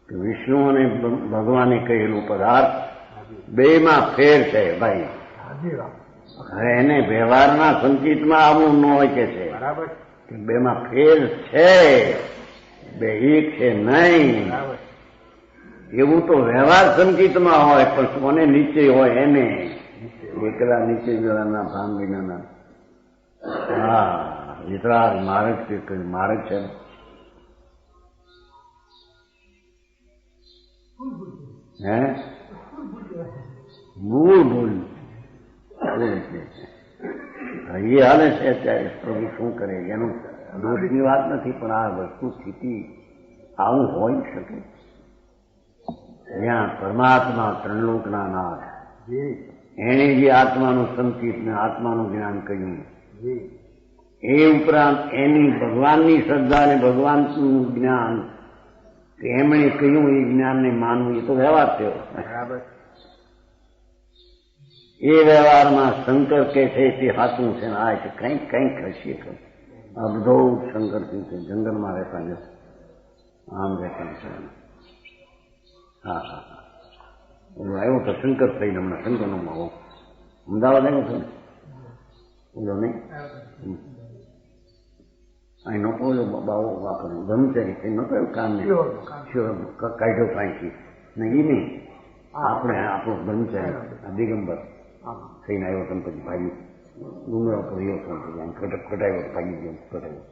કે વિષ્ણુ અને ભગવાને કહેલું પદાર્થ બેમાં ફેર છે ભાઈ. એને વ્યવહારના સંકેતમાં આવું ન હોય કે છે કે બેમાં ફેર છે, બે એક છે નહીં. એવું તો વ્યવહાર સંકેતમાં હોય, પણ કોને નીચે હોય એને એકલા નીચે ગયેલાના ભાન વિનાના. હા વિતરાગ માર્ગ માર્ગ છે. હે મૂળ ભૂલ એ હાલે છે અત્યારે. પ્રભુ શું કરે એનું દોષની વાત નથી, પણ આ વસ્તુ સ્થિતિ આવું હોઈ શકે. જ્યાં પરમાત્મા ત્રણલોકના નાથ એને જે આત્માનું સંકેત ને આત્માનું જ્ઞાન કહ્યું, એ ઉપરાંત એની ભગવાનની શ્રદ્ધા અને ભગવાનનું જ્ઞાન એમણે કહ્યું એ જ્ઞાનને માનવું, એ તો વ્યવહાર થયો. એ વ્યવહારમાં શંકર કે છે તે સાચું છે ને આ છે કંઈક કંઈક હશે. આ બધો શંકર છે, જંગલમાં રહેતા નથી, આમ રહેતા છે. હા હા હા આવ્યો તો શંકર થઈને હમણાં શંકરનો માવો અમદાવાદ આવ્યો હતો ને બોલો નહીં. અહીં નહોતો બાવો વાપર્યો બ્રહ્મચારી થઈ નહોતો એવું કામ નહીં કાઢ્યો કાંઈથી ને એ નહીં. આપણે આપણો બ્રહ્મચારી દિગંબર થઈને આવ્યો તમે પછી ભાગી ડુંગરા પર રહ્યો હતો કટાયો ભાગી ગયો કટાયો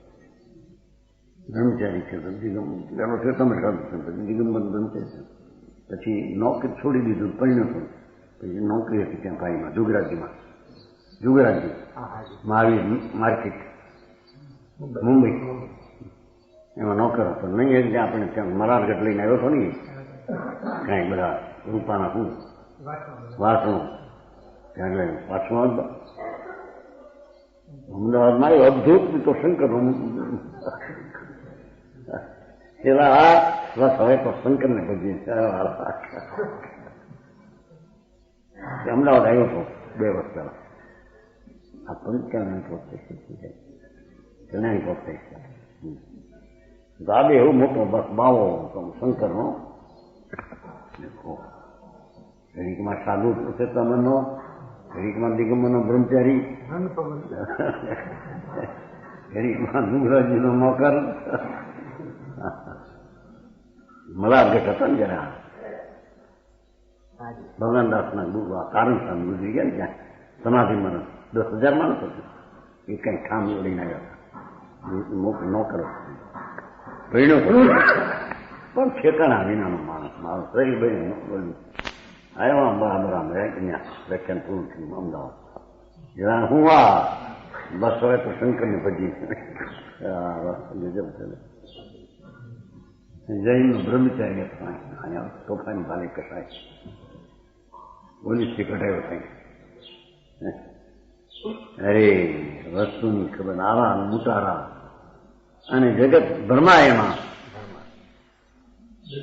બ્રહ્મચારી છે પેલો છે તમે પછી દિગંબર બ્રહ્મચારી પછી નોકરી છોડી દીધું પરિણ્યો પછી નોકરી હતી ત્યાં ભાઈમાં જુગરાજી મહાવીર માર્કેટ મુંબઈ, એમાં નોકર હતો. નહીં એટલે આપણે ત્યાં મરારગઢ લઈને આવ્યો હતો ને કાંઈ બધા રૂપાના શું વાસણો ત્યાં લઈને પાછું અમદાવાદમાં આવ્યો. અદભુત તો શંકર પેલા આ બસ હવે તો શંકરને ભજીએ અમદાવાદ આવ્યો હતો 2 વર્ષ પહેલા. આ પંચાયત પ્રોસેસ કલ્યાણી પ્રોસેસ દાદે એવું મોટો બસ બાવો શંકરનો. ઘડીકમાં સાધુ ચેતનનો, ઘડીકમાં દિગંબરનો બ્રહ્મચારી, ઘડીકમાં દુગરાજીનો નોકર. મલારગઢ હતો ને જરા ભગવાનદાસના ગુરુ કારણ સામે ગુજરી ગયા ને ત્યાં સમાધિ માણસ 10,000 માણસ હતું. એ કઈ ઠામ લઈને આવ્યા નોકર ભણ્યો પણ ઠેકાણા વિનાનો માણસ મારો શરીર ભાઈ આવ્યા બરાબર આમ ત્યાં વ્યાખ્યાન પૂરું થયું અમદાવાદ. જરા હું આ બસ હવે તો શંકરને ભજી જૈન બ્રહ્મચારી અહીંયા તોફાની ભાલે કસાય પોલીસથી કઢાયો થાય. અરે વસ્તુની ખબર આવા મુટારા અને જગત ભરમાય એમાં. સસ્તો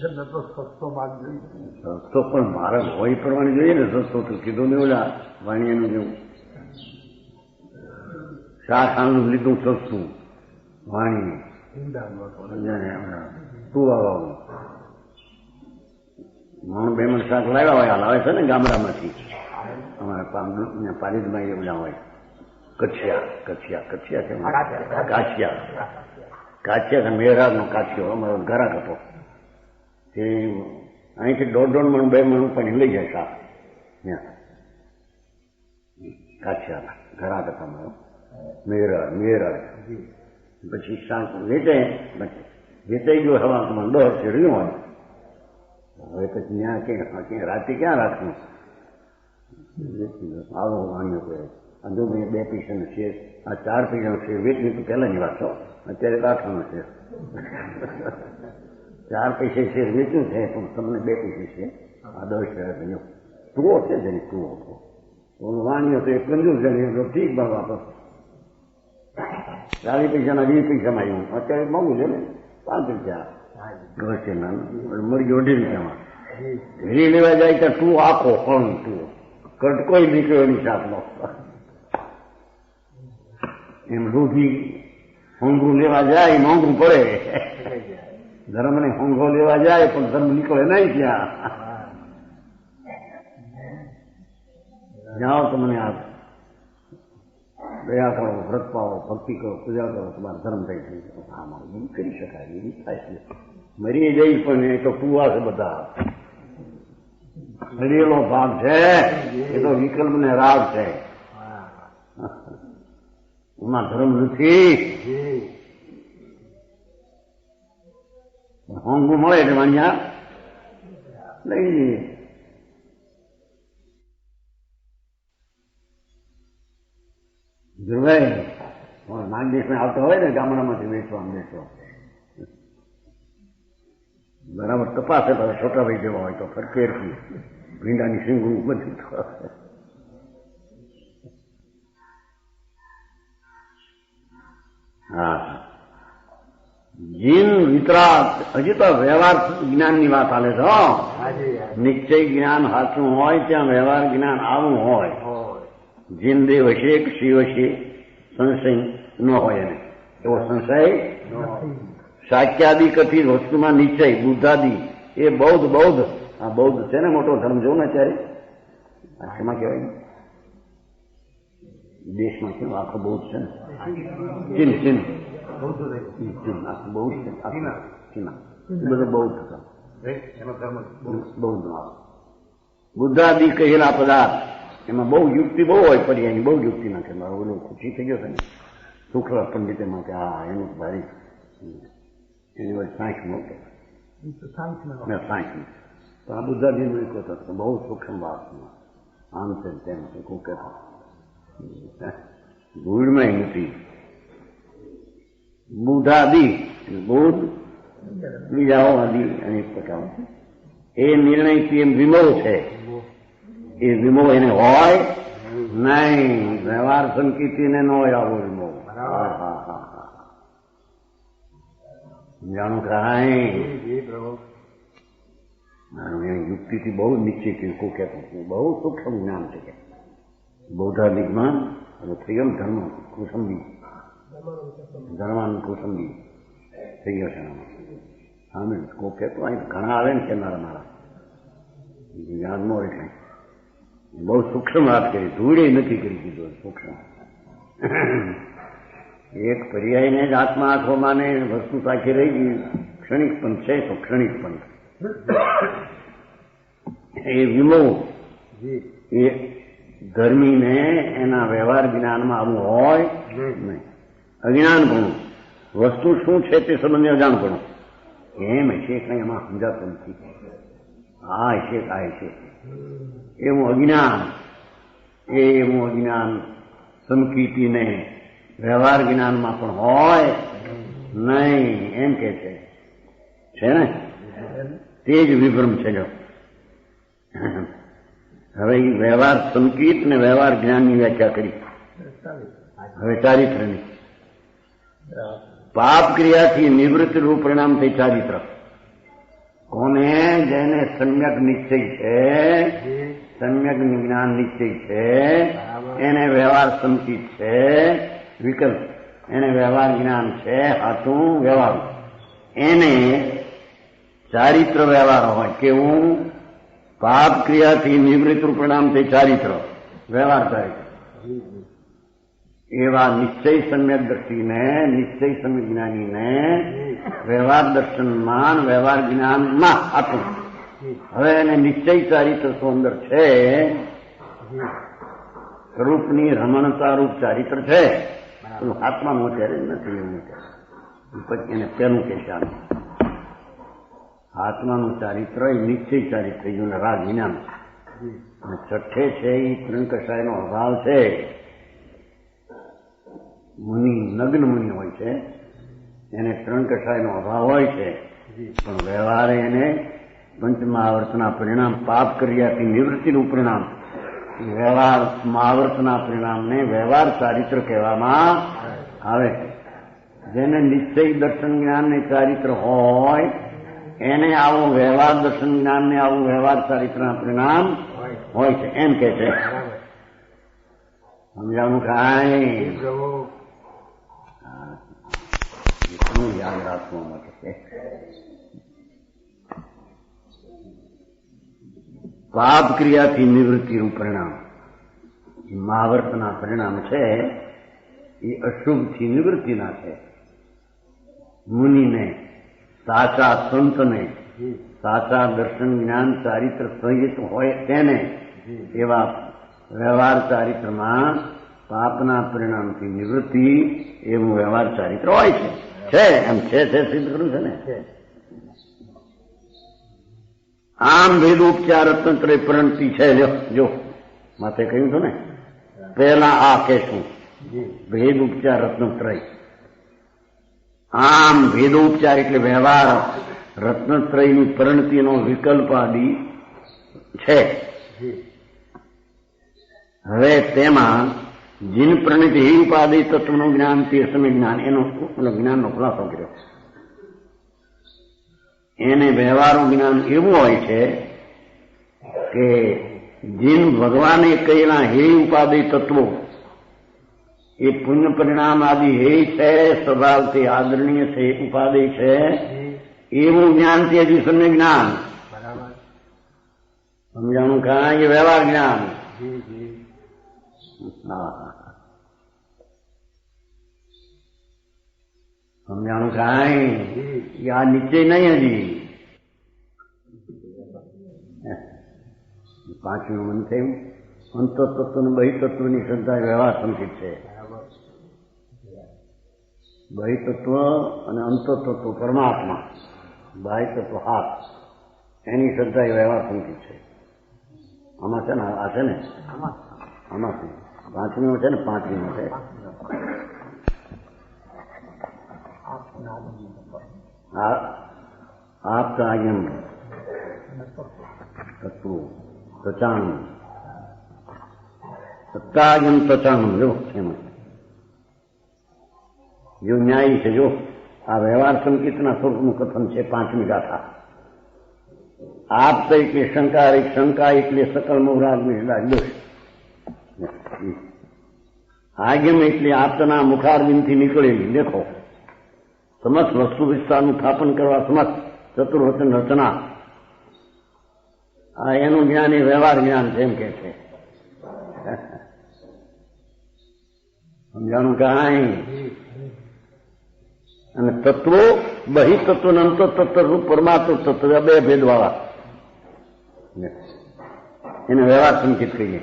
પણ માર્ગ હોય પ્રમાણે જોઈએ ને. સસ્તો તો કીધું ને ઓલા વાણિયાનું જેવું શાક આનું લીધું સસ્તું વાણી તુવાવાનું માણું 2 મણ શાક લાવ્યા હોય હાલ આવે છે ને ગામડામાંથી. અમારે પારિદમાં એ બધા હોય કાછિયા મેઘરાજનો કાછિયો અમારો ઘરાક હતો. તે અહીંથી 1.5 મણ 2 મણ પણ લઈ જાય શાક ત્યાં કાછિયા ઘરાક હતા અમારો મેઘરાજ. પછી શાક વેચાઈ ગયો હવામાં 10 છે રહ્યું હોય. હવે પછી ત્યાં ક્યાં રાતે ક્યાં રાખવું આવો વાણ્યો કહે હજુ મેં 2 પૈસાનો શેર આ 4 પૈસાનો શેર વેચવી તો પહેલાની વાત છો. અત્યારે રાખવાનો શેર 4 પૈસે શેર વેચ્યું છે પણ તમને 2 પૈસે છે આ 10 શેર બન્યો ટુઓ છે જેને ટુઓ હતો વાણ્યો તો એ કંજૂસ જણી તો ઠીક ભાવ વાપસ 40 પૈસાના 20 પૈસામાં આવ્યું. અત્યારે મોંઘું છે ને 5 પૈસા છે મરગી 1.5 રૂપિયામાં. ઘી લેવા જાય ત્યાં ટુ આખો પણ ટુઓ કટકોઈ નીકળ્યો એની સાથનો. એમ રૂઢી હોંગરું લેવા જાય મોંઘું પડે. ધર્મને હોંઘો લેવા જાય પણ ધર્મ નીકળે નહીં ત્યાં. જાઓ તો મને આ દયા કરો, વ્રત પાવો, ભક્તિ કરો, પૂજા કરો, તમારો ધર્મ થઈ જાય. આમાં એમ કરી શકાય એવી થાય છે. મરી જઈ પણ એ તો ટુવા છે બધા. શરીરનો ભાગ છે એ તો વિકલ્પ ને રાગ છે. એમાં ધર્મ નથી. હોંગું મળે એટલે વાણિયા લઈ જઈએ. ધ્રુવાઈ નાગદેશમાં આવતો હોય ને ગામડામાંથી વેચવા બરાબર તપાસે બધા છોટાભાઈ જેવા હોય તો ફરકેરથી ભીંડાની સિંગું બધું. હા જીન વિતરાગ હજી તો વ્યવહાર જ્ઞાનની વાત ચાલે છે. નિશ્ચય જ્ઞાન સાચું હોય ત્યાં વ્યવહાર જ્ઞાન આવું હોય. જીન દેવ હશે કે શિવ હશે સંશય ન હોય એને એવો સંશય. શાક્યાદિ કથિત વસ્તુમાં નિશ્ચય બુદ્ધાદિ એ બૌદ્ધ આ બૌદ્ધ છે ને મોટો ધર્મ જોઉં ને અત્યારે શેમાં કહેવાય દેશમાં કેવું આખો બૌદ્ધ છે ને ચીન આખું બૌદ્ધ છે ચીના બધો બૌદ્ધ હતા બૌદ્ધ બુદ્ધાદિ કહેલા પદાર્થ એમાં બહુ યુક્તિ બહુ હોય પડી એની બહુ યુક્તિ નાખે. મારો ઓલો ખુશી થઈ ગયો છે ને શુક્લ પંડિતે માં કે હા એનું ભારી એની વચ્ચે સાયન્સ મોટો સાયન્સ પણ આ બુદ્ધાજીનું એક હતો બહુ સૂક્ષ્મ વાત આમ છે તેમ છે કોઈ કહેતો ભૂડમાં નથી. બુધાદી બુધ બીજાઓ આદિ અનેક પ્રકાર એ નિર્ણયથી એમ વિમો છે. એ વિમો એને હોય નહીં. વ્યવહાર સંકિતિને ન હોય આવો વિમો. જાણું કાંઈ યુક્તિથી બહુ નિશ્ચિત કોઈ કહેતું બહુ સૂક્ષ્મ જ્ઞાન છે કે બૌદ્ધાદિકમાં થઈ ગયો ધર્મ કુસંબી ધર્માન કુસંબી થઈ ગયો છે. હા મેં કોઈ કહેતું અહીં ઘણા આવે ને કેનારા મારા યાદ ન હોય કઈ. બહુ સૂક્ષ્મ વાત કરી, ધૂળે નથી કરી દીધો સૂક્ષ્મ. એક પર્યાયને જ આત્મા આંખોમાં ને વસ્તુ સાચી રહી ગઈ. ક્ષણિક પંથ છે તો ક્ષણિક પંથ. એ વિમો એ ધર્મીને એના વ્યવહાર જ્ઞાનમાં આવું હોય નહીં. અજ્ઞાનપણું વસ્તુ શું છે તે સંબંધે અજાણપણું એમ છે કઈ એમાં સમજાતું નથી. આ છે કાય છે એવું અજ્ઞાન. એવું અજ્ઞાન સમકીતીને વ્યવહાર જ્ઞાનમાં પણ હોય નહીં એમ કે છે ને. તે જ વિભ્રમ છે. જો હવે એ વ્યવહાર સંકિત ને વ્યવહાર જ્ઞાનની વ્યાખ્યા કરી. હવે ચારિત્રની પાપ ક્રિયાથી નિવૃત્તિરૂપ પરિણામ થઈ ચારિત્ર. કોને? જેને સમ્યક નિશ્ચય છે, સમ્યક જ્ઞાન નિશ્ચય છે, એને વ્યવહાર સંકિત છે વિકલ્પ, એને વ્યવહાર જ્ઞાન છે હાથું વ્યવહાર, એને ચારિત્ર વ્યવહાર હોય. કેવું? પાપ ક્રિયાથી નિવૃત્તિરૂપ પરિણામ થઈ ચારિત્ર વ્યવહાર ચારિત્ર. એવા નિશ્ચય સમ્યક દ્રષ્ટિને, નિશ્ચય સમ્યક જ્ઞાનીને વ્યવહાર દર્શનમાં વ્યવહાર જ્ઞાનમાં આપું. હવે એને નિશ્ચય ચારિત્ર અંદર છે, રૂપની રમણતા રૂપ ચારિત્ર છે. આત્માનું અત્યારે નથી એવું પછી એને પેલું કે છે આત્માનું ચારિત્ર એ નિશ્ચય ચારિત્ર થયું રાગ જ્ઞાન. અને છઠ્ઠે છે એ ત્રણ કષાયનો અભાવ છે. મુનિ નગ્ન મુનિ હોય છે, એને ત્રણ કષાયનો અભાવ હોય છે, પણ વ્યવહારે એને પંચમહાવર્તના પરિણામ પાપ કર્યાથી નિવૃત્તિનું પરિણામ વ્યવહાર મહાવર્તના પરિણામને વ્યવહાર ચારિત્ર કહેવામાં આવે છે. જેને નિશ્ચય દર્શન જ્ઞાન ને ચારિત્ર હોય એને આવું વ્યવહાર દર્શન જ્ઞાન ને આવું વ્યવહાર ચારિત્રના પરિણામ હોય છે એમ કે છે. સમજાવું કાંઈ? એટલું યાદ રાખવા માટે છે. પાપ ક્રિયાથી નિવૃત્તિનું પરિણામ મહાવર્તના પરિણામ છે એ અશુભથી નિવૃત્તિના છે. મુનિને, સાચા સંતને, સાચા દર્શન જ્ઞાન ચારિત્ર સહિત હોય તેને એવા વ્યવહાર ચારિત્રમાં પાપના પરિણામથી નિવૃત્તિ એવું વ્યવહાર ચારિત્ર હોય છે. એમ છે સિદ્ધ કર્યું છે ને. આમ ભેદ ઉપચાર રત્નત્રય પરિણતિ છે. જો માથે કહ્યું હતું ને પહેલા આ કહેશું ભેદ ઉપચાર રત્નત્રય. આમ ભેદોપચાર એટલે વ્યવહાર રત્નત્રયની પરિણતિનો વિકલ્પ આદિ છે. હવે તેમાં જીન પરિણતિ હી ઉપાધિ તત્વનું જ્ઞાન તે સમય જ્ઞાન એનો જ્ઞાનનો ખુલાસો કર્યો. એને વ્યવહારનું જ્ઞાન એવું હોય છે કે જીન ભગવાને કહેલા હે ઉપાધિ તત્વો એ પુણ્ય પરિણામ આદિ હે છે, સ્વભાવથી આદરણીય છે, ઉપાધિ છે, એવું જ્ઞાન તે હજી સમ્ય જ્ઞાન. સમજાણું કાંઈ? એ વ્યવહાર જ્ઞાન. સમજાણું કાંઈ? આ નિશ્ચય નહીં હજી. પાંચમું મન થયું અંતતત્વ અને બહિતત્વની શ્રદ્ધા વ્યવહાર સંકિત છે. બહિતત્વ અને અંતતત્વ પરમાત્મા, બાહ્ય તત્વ હાથ, એની શ્રદ્ધા એ વ્યવહાર સંકિત છે. આમાં છે ને આ છે ને આમાંથી પાંચમીમાં છે ને પાંચમીમાં છે આપતાયમ તત્વો ત્વચાણું સત્તાયમ ત્વચાણું જો એમાં જો ન્યાયી છે જો આ વ્યવહાર સંકેતના સ્વરૂપનું કથન છે પાંચમી ગાથા. આપ એટલે શંકા શંકા એટલે સકલ મોરાગ દોષ. આગમ એટલે આપના મુખારબિંદથી નીકળેલી દેખો સમસ્ત વસ્તુ વિસ્તારનું સ્થાપન કરવા સમસ્ત ચતુર્વચન રચના. આ એનું જ્ઞાન એ વ્યવહાર જ્ઞાન છે એમ કે છે. સમજાણું કાંઈ. અને તત્વો બહિ તત્વ અંત તત્વ રૂપ પરમાત્મ તત્વ બે ભેદવાળા એને વ્યવહાર સંકેત કહીએ.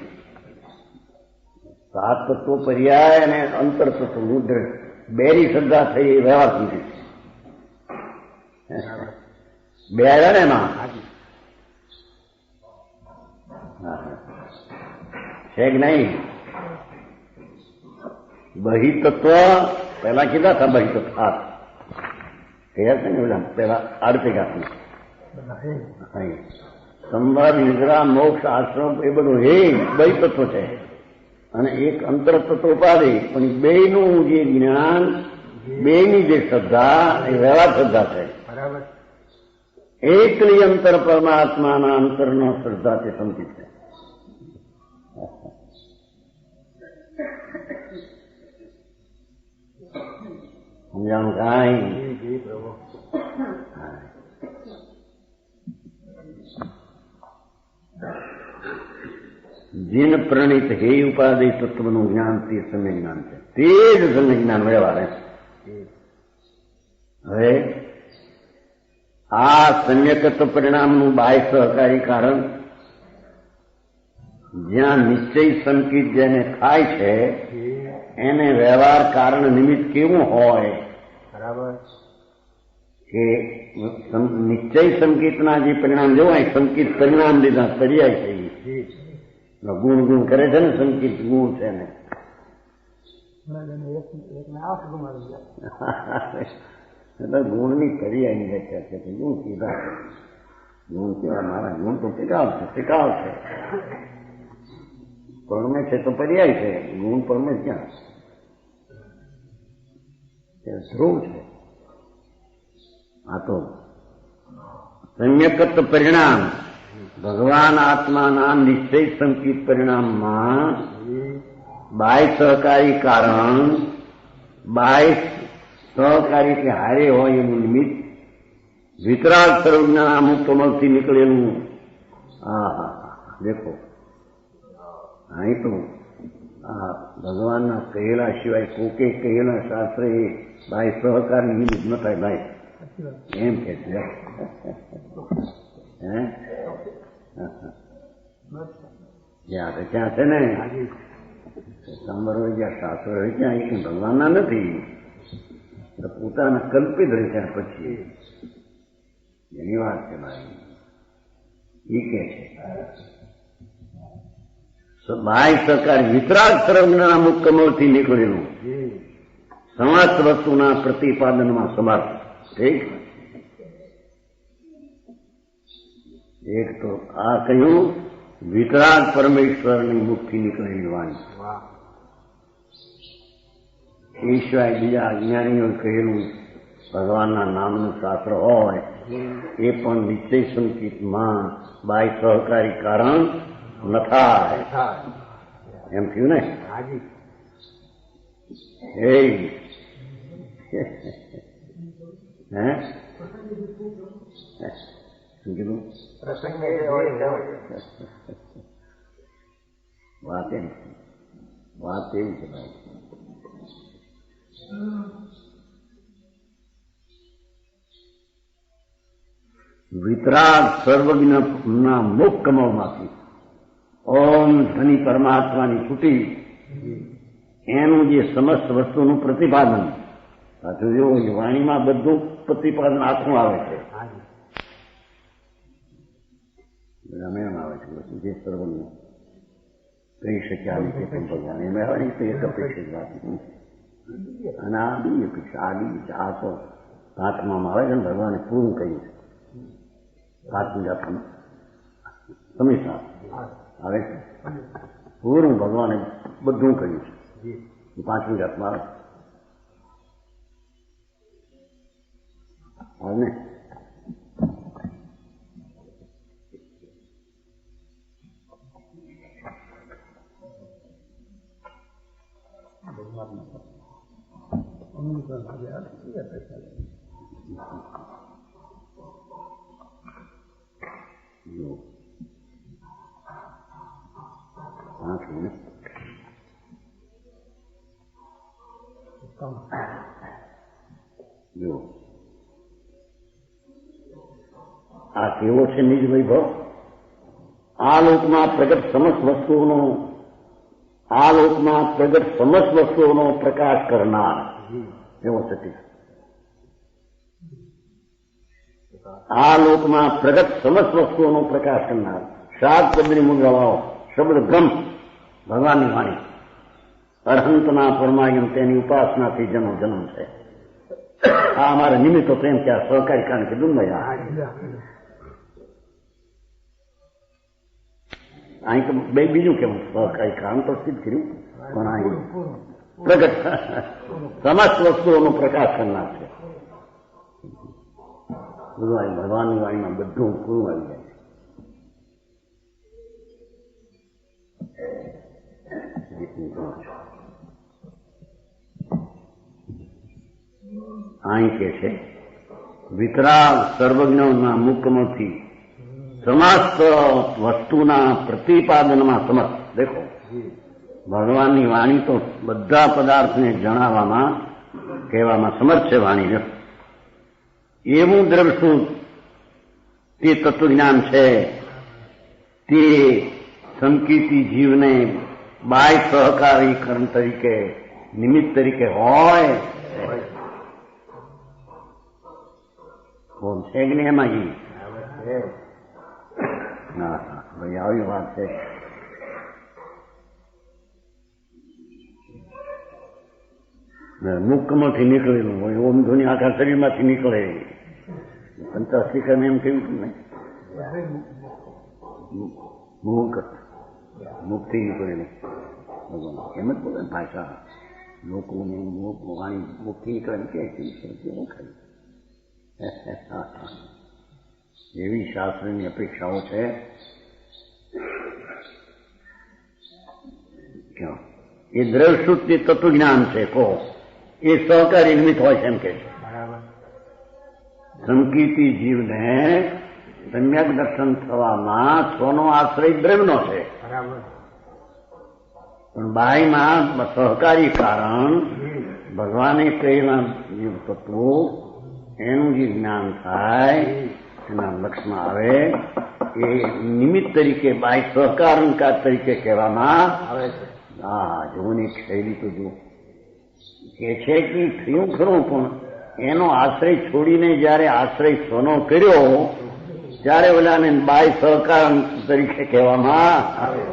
સાત તત્વો પર્યાય અને અંતર તત્વ રુદ્ર બેની શ્રદ્ધા થઈ એ વ્યવહાર સંકેત બે આવ્યા ને એમાં છે કે નહીં. બહિ તત્વ પહેલા કીધા હતા બહિ તત્વ હાથ કયા છે ને બધા પેલા આડતી ઘાતમાં સંભાર નિદ્રા મોક્ષ આશ્રમ એ બધું હે બહિ તત્વ છે. અને એક અંતર તત્વ ઉપાધિ પણ બેયનું જે જ્ઞાન બેયની જે શ્રદ્ધા એ વ્યવહાર શ્રદ્ધા છે. એકલી અંતર પરમાત્માના અંતરનો શ્રદ્ધા તે સંકિત છે. સમજાણું કાંઈ. જીન પ્રણિત હે ઉપાધિ તત્વનું જ્ઞાન તે સમય જ્ઞાન છે. તે જ સમય જ્ઞાન વ્યવહાર. હવે આ સમ્યકત્વ પરિણામનું બાહ્ય સહકારી કારણ જ્યાં નિશ્ચય સંકિત જેને થાય છે એને વ્યવહાર કારણ નિમિત્ત કેવું હોય બરાબર કે નિશ્ચય સંકેતના જે પરિણામ જોવાય સંકેત પરિણામ લીધા પર્યાય છે. ગુણ ગુણ કરે છે ને સંકેત ગુણ છે ને એટલે ગુણની પર્યાયની વ્યાખ્યા છે. ગુણ કીધા ગુણ કેવા મારા ગુણ તો ટીકાવ છે પરમે છે તો પર્યાય છે. ગુણ પરમે ક્યાં ધ્રુવ છે. આ તો સમ્યકત્વ પરિણામ ભગવાન આત્માના નિશ્ચય સંકિત પરિણામમાં બાહ્ય સહકારી કારણ બાહ્ય સહકારી કે હારે હોય એનું નિમિત્ત વિતરાગ સર્વજ્ઞાન અમુક કમલથી નીકળેલું. હા દેખો અહીં તો આ ભગવાનના કહેલા સિવાય કોકે કહેલા શાસ્ત્ર એ બાહ્ય સહકારની નિમિત્ત ન થાય ભાઈ એમ કે છે. ક્યાં છે ને સાંભળો જ્યાં શાસ્ત્રો હોય ત્યાં એ ભગવાનના નથી પોતાના કલ્પિત રહ્યા પછી એની વાત છે ભાઈ. એ કે છે બાહ્ય સહકાર વિતરાગ સર્વજ્ઞાન અમુક કમળથી નીકળેલું સમસ્ત વસ્તુના પ્રતિપાદનમાં સમર્થ. ઠીક. એક તો આ કહ્યું વિતરાગ પરમેશ્વરની મુખથી નીકળેલી વાણી. એ સિવાય બીજા અજ્ઞાનીઓ કહેલું ભગવાનના નામનું શાસ્ત્ર હોય એ પણ નિશ્ચય સંકિતમાં બાહ્ય સહકારી કારણ ન થાય એમ થયું ને. હે કીધું વાત એવી છે ભાઈ. વિતરાગ સર્વજ્ઞના મુખ કમળમાંથી ઓમ ધ્વનિ પરમાત્માની છૂટી એનું જે સમસ્ત વસ્તુનું પ્રતિપાદન સાચું જેવું વાણીમાં બધું પ્રતિપાદન આખું આવે છે. અમે એમ આવે છે જે સર્વને કહી શક્યા રીતે પણ ભગવાન એમ આવે નહીં તો એક અપેક્ષિત વાત અને આ બી અપેક્ષા આ બી આ તો આત્મામાં આવે છે ને ભગવાને પૂરું કહ્યું છે પાંચમી જાતનું સમીક્ષા આવે છે પૂરું ભગવાને બધું કહ્યું છે પાંચમી જાતમાં આવે ને જો આ કેવો છે નિજ વૈભવ આ લોકમાં પ્રગટ સમસ્ત વસ્તુઓનો આ લોકમાં પ્રગટ સમસ્ત વસ્તુઓનો પ્રકાશ કરનાર એવો સતી આ લોકમાં પ્રગટ સમસ્ત વસ્તુઓનો પ્રકાશ કરનાર સાત પદની મૂંઝાવાઓ શબ્દ બ્રહ્મ ભગવાનની વાણી અરહંતના પરમાયમ તેની ઉપાસનાથી જન્મ જન્મ છે આ અમારા નિમિત્તો પ્રેમ કે આ સહકારી કારણ કે દુનિયા અહીં તો બે બીજું કેવું સહકારી કારણ તો સિદ્ધ કર્યું પણ અહીં પ્રગટ સમસ્ત વસ્તુઓનો પ્રકાશ કરનાર છે ભગવાનની વાણીમાં બધું પૂરું આવી જાય અહીં કે છે વિતરાગ સર્વજ્ઞના મુખમાંથી સમસ્ત વસ્તુના પ્રતિપાદનમાં સમર્થ દેખો ભગવાનની વાણી તો બધા પદાર્થને જણાવવામાં કહેવામાં સમર્થ છે વાણી એવું દ્રવ્ય તે તત્વજ્ઞાન છે તે સંકિતી જીવને બાહ્ય સહકારીકરણ તરીકે નિમિત્ત તરીકે હોય બોલ છે કે નહીં એમાં ના ભાઈ આવી વાત છે મુખમાંથી નીકળેલું હોય ઓમ ધ્વનિ આખા શરીરમાંથી નીકળે પંચાસ્તિકમ એમ કેવું તમને મુખથી નીકળેલું ભગવાન એમ જ બોલે ભાષા લોકોને વાણી મુખથી નીકળે કે કેવું ખાય એવી શાસ્ત્રની અપેક્ષાઓ છે એ દ્રવશુદ્ધ તત્વજ્ઞાન છે કહો એ સહકારી નિમિત્ત હોય છે એમ કે સંકિતી જીવને સમ્યક દર્શન થવામાં સ્વનો આશ્રય દ્રવ્યનો છે પણ બાહ્યમાં સહકારી કારણ ભગવાને કહેલા તત્વો એનું જે જ્ઞાન થાય એના લક્ષમાં આવે એ નિમિત્ત તરીકે બાહ્ય સહકારણકાર તરીકે કહેવામાં આવે છે હા જોવાની શૈલી તો જો કે છે કે થયું ખરું પણ એનો આશ્રય છોડીને જયારે આશ્રય સ્વનો કર્યો ત્યારે ઓલાને બાહ્ય સહકારણ તરીકે કહેવામાં આવે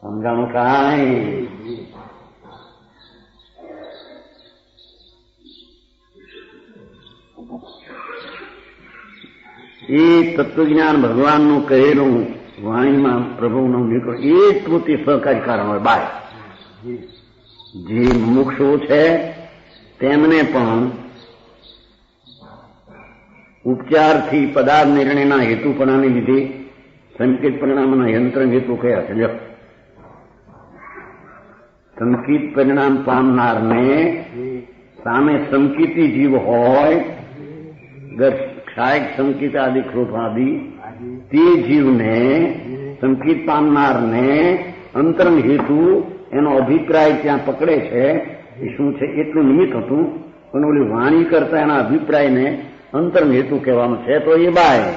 સમજાણું કાંઈ એ તત્વજ્ઞાન ભગવાનનું કહેલું વાણીમાં પ્રભુનું નીકળે એ સ્મૃતિ સહકારી કારણ હોય બાય જે મુમુક્ષુ છે તેમને પણ ઉપચારથી પદાર્થ નિર્ણયના હેતુપણાને લીધે સંકેત પરિણામના યંત્ર હેતુ કયા છે સંકિત પરિણામ પામનારને સામે સંકિતી જીવ હોય ક્ષાયક સંકિત આદિ કૃપાદિ તે જીવને સંકિત પામનારને અંતરંગ હેતુ એનો અભિપ્રાય ત્યાં પકડે છે એ શું છે એટલું નિમિત્ત હતું પણ ઓલી વાણી કરતા એના અભિપ્રાયને અંતરંગ હેતુ કહેવાનું છે તો એ બાય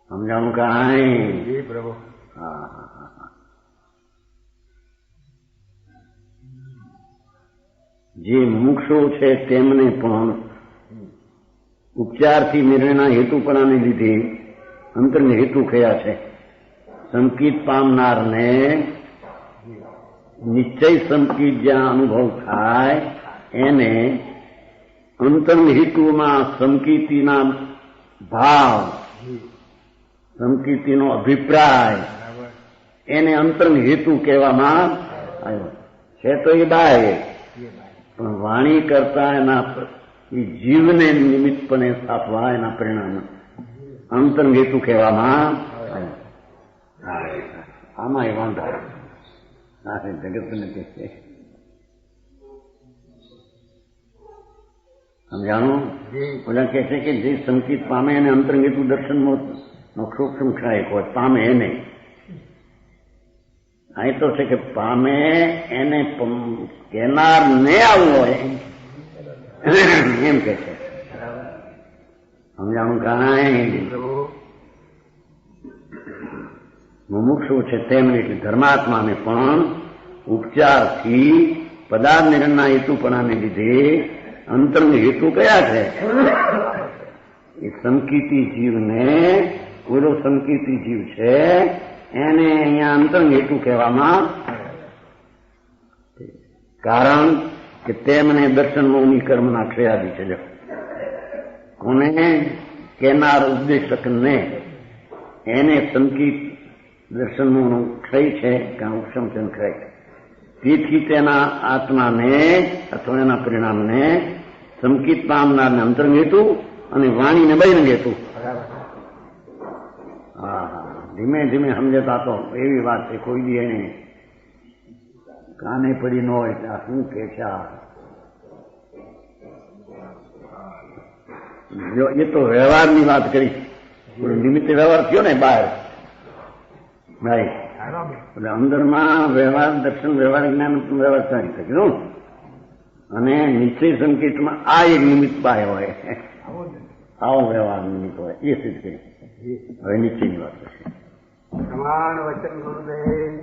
સમજાણું કાંઈ પ્રભુ હા જે મુમુક્ષુ છે તેમને પણ ઉપચારથી નિર્ણયના હેતુપણાને લીધે અંતરને હેતુ કયા છે? સંકિત પામનારને નિશ્ચય સંકિત જ્યાં અનુભવ થાય એને અંતરને હેતુમાં સંકિતિના ભાવ, સંકિતિનો અભિપ્રાય, એને અંતરંગ હેતુ કહેવામાં આવ્યો છે. તો એ બાહ્ય, પણ વાણી કરતા એના એ જીવને નિમિત્તપણે સ્થાપવા એના પરિણામ અંતરંગ હેતુ કહેવામાં આવ્યો. આમાં એ વાંધો જગતને કે છે. સમજાણું? ઓલા કહે છે કે જે સંકિત પામે એને અંતરંગ હેતુ દર્શનમાં સૂક્ષ્મ ક્ષાયક હોય, પામે એને. અહીં તો છે કે પામે એને કહેનાર ને આવવું હોય એમ કે છે. સમજાણું? કાંઈ મુમુક્ષુ છે તેમને એટલે ધર્માત્માને પણ ઉપચારથી પદાર્થ નિર્ણયના હેતુપણાને લીધે અંતરંગ હેતુ કયા છે? એ સંકિતી જીવને, પૂરો સંકિતી જીવ છે એને અહીંયા અંતરંગ હેતુ કહેવામાં. કારણ કે તેમને દર્શનમૌની કર્મના ક્ષયાદી છે. કોને? કેનાર ઉપદેશકને, એને સંકિત દર્શનનું ક્ષય છે કે ઉપશમ છે ક્ષય. તેથી તેના આત્માને અથવા એના પરિણામને સંકિત પામનારને અંતરંગ હેતુ અને વાણીને બહિરંગ હેતુ. હા, ધીમે ધીમે સમજતા તો એવી વાત છે. કોઈ દી એને કાને પડી ન હોય ત્યાં શું કે છે એ તો વ્યવહારની વાત કરી. નિમિત્તે વ્યવહાર થયો ને બહાર ભાઈ, એટલે અંદરમાં વ્યવહાર દર્શન વ્યવહાર જ્ઞાન વ્યવહાર સારી શક્યું. અને નિશ્ચય સંકેતમાં આ એક નિમિત્ત બાય હોય, આવો વ્યવહાર નિમિત્ત હોય એ સિદ્ધ કરી. હવે નિશ્ચયની વાત છે. પ્રમાણ વચન ગુરુદેવ.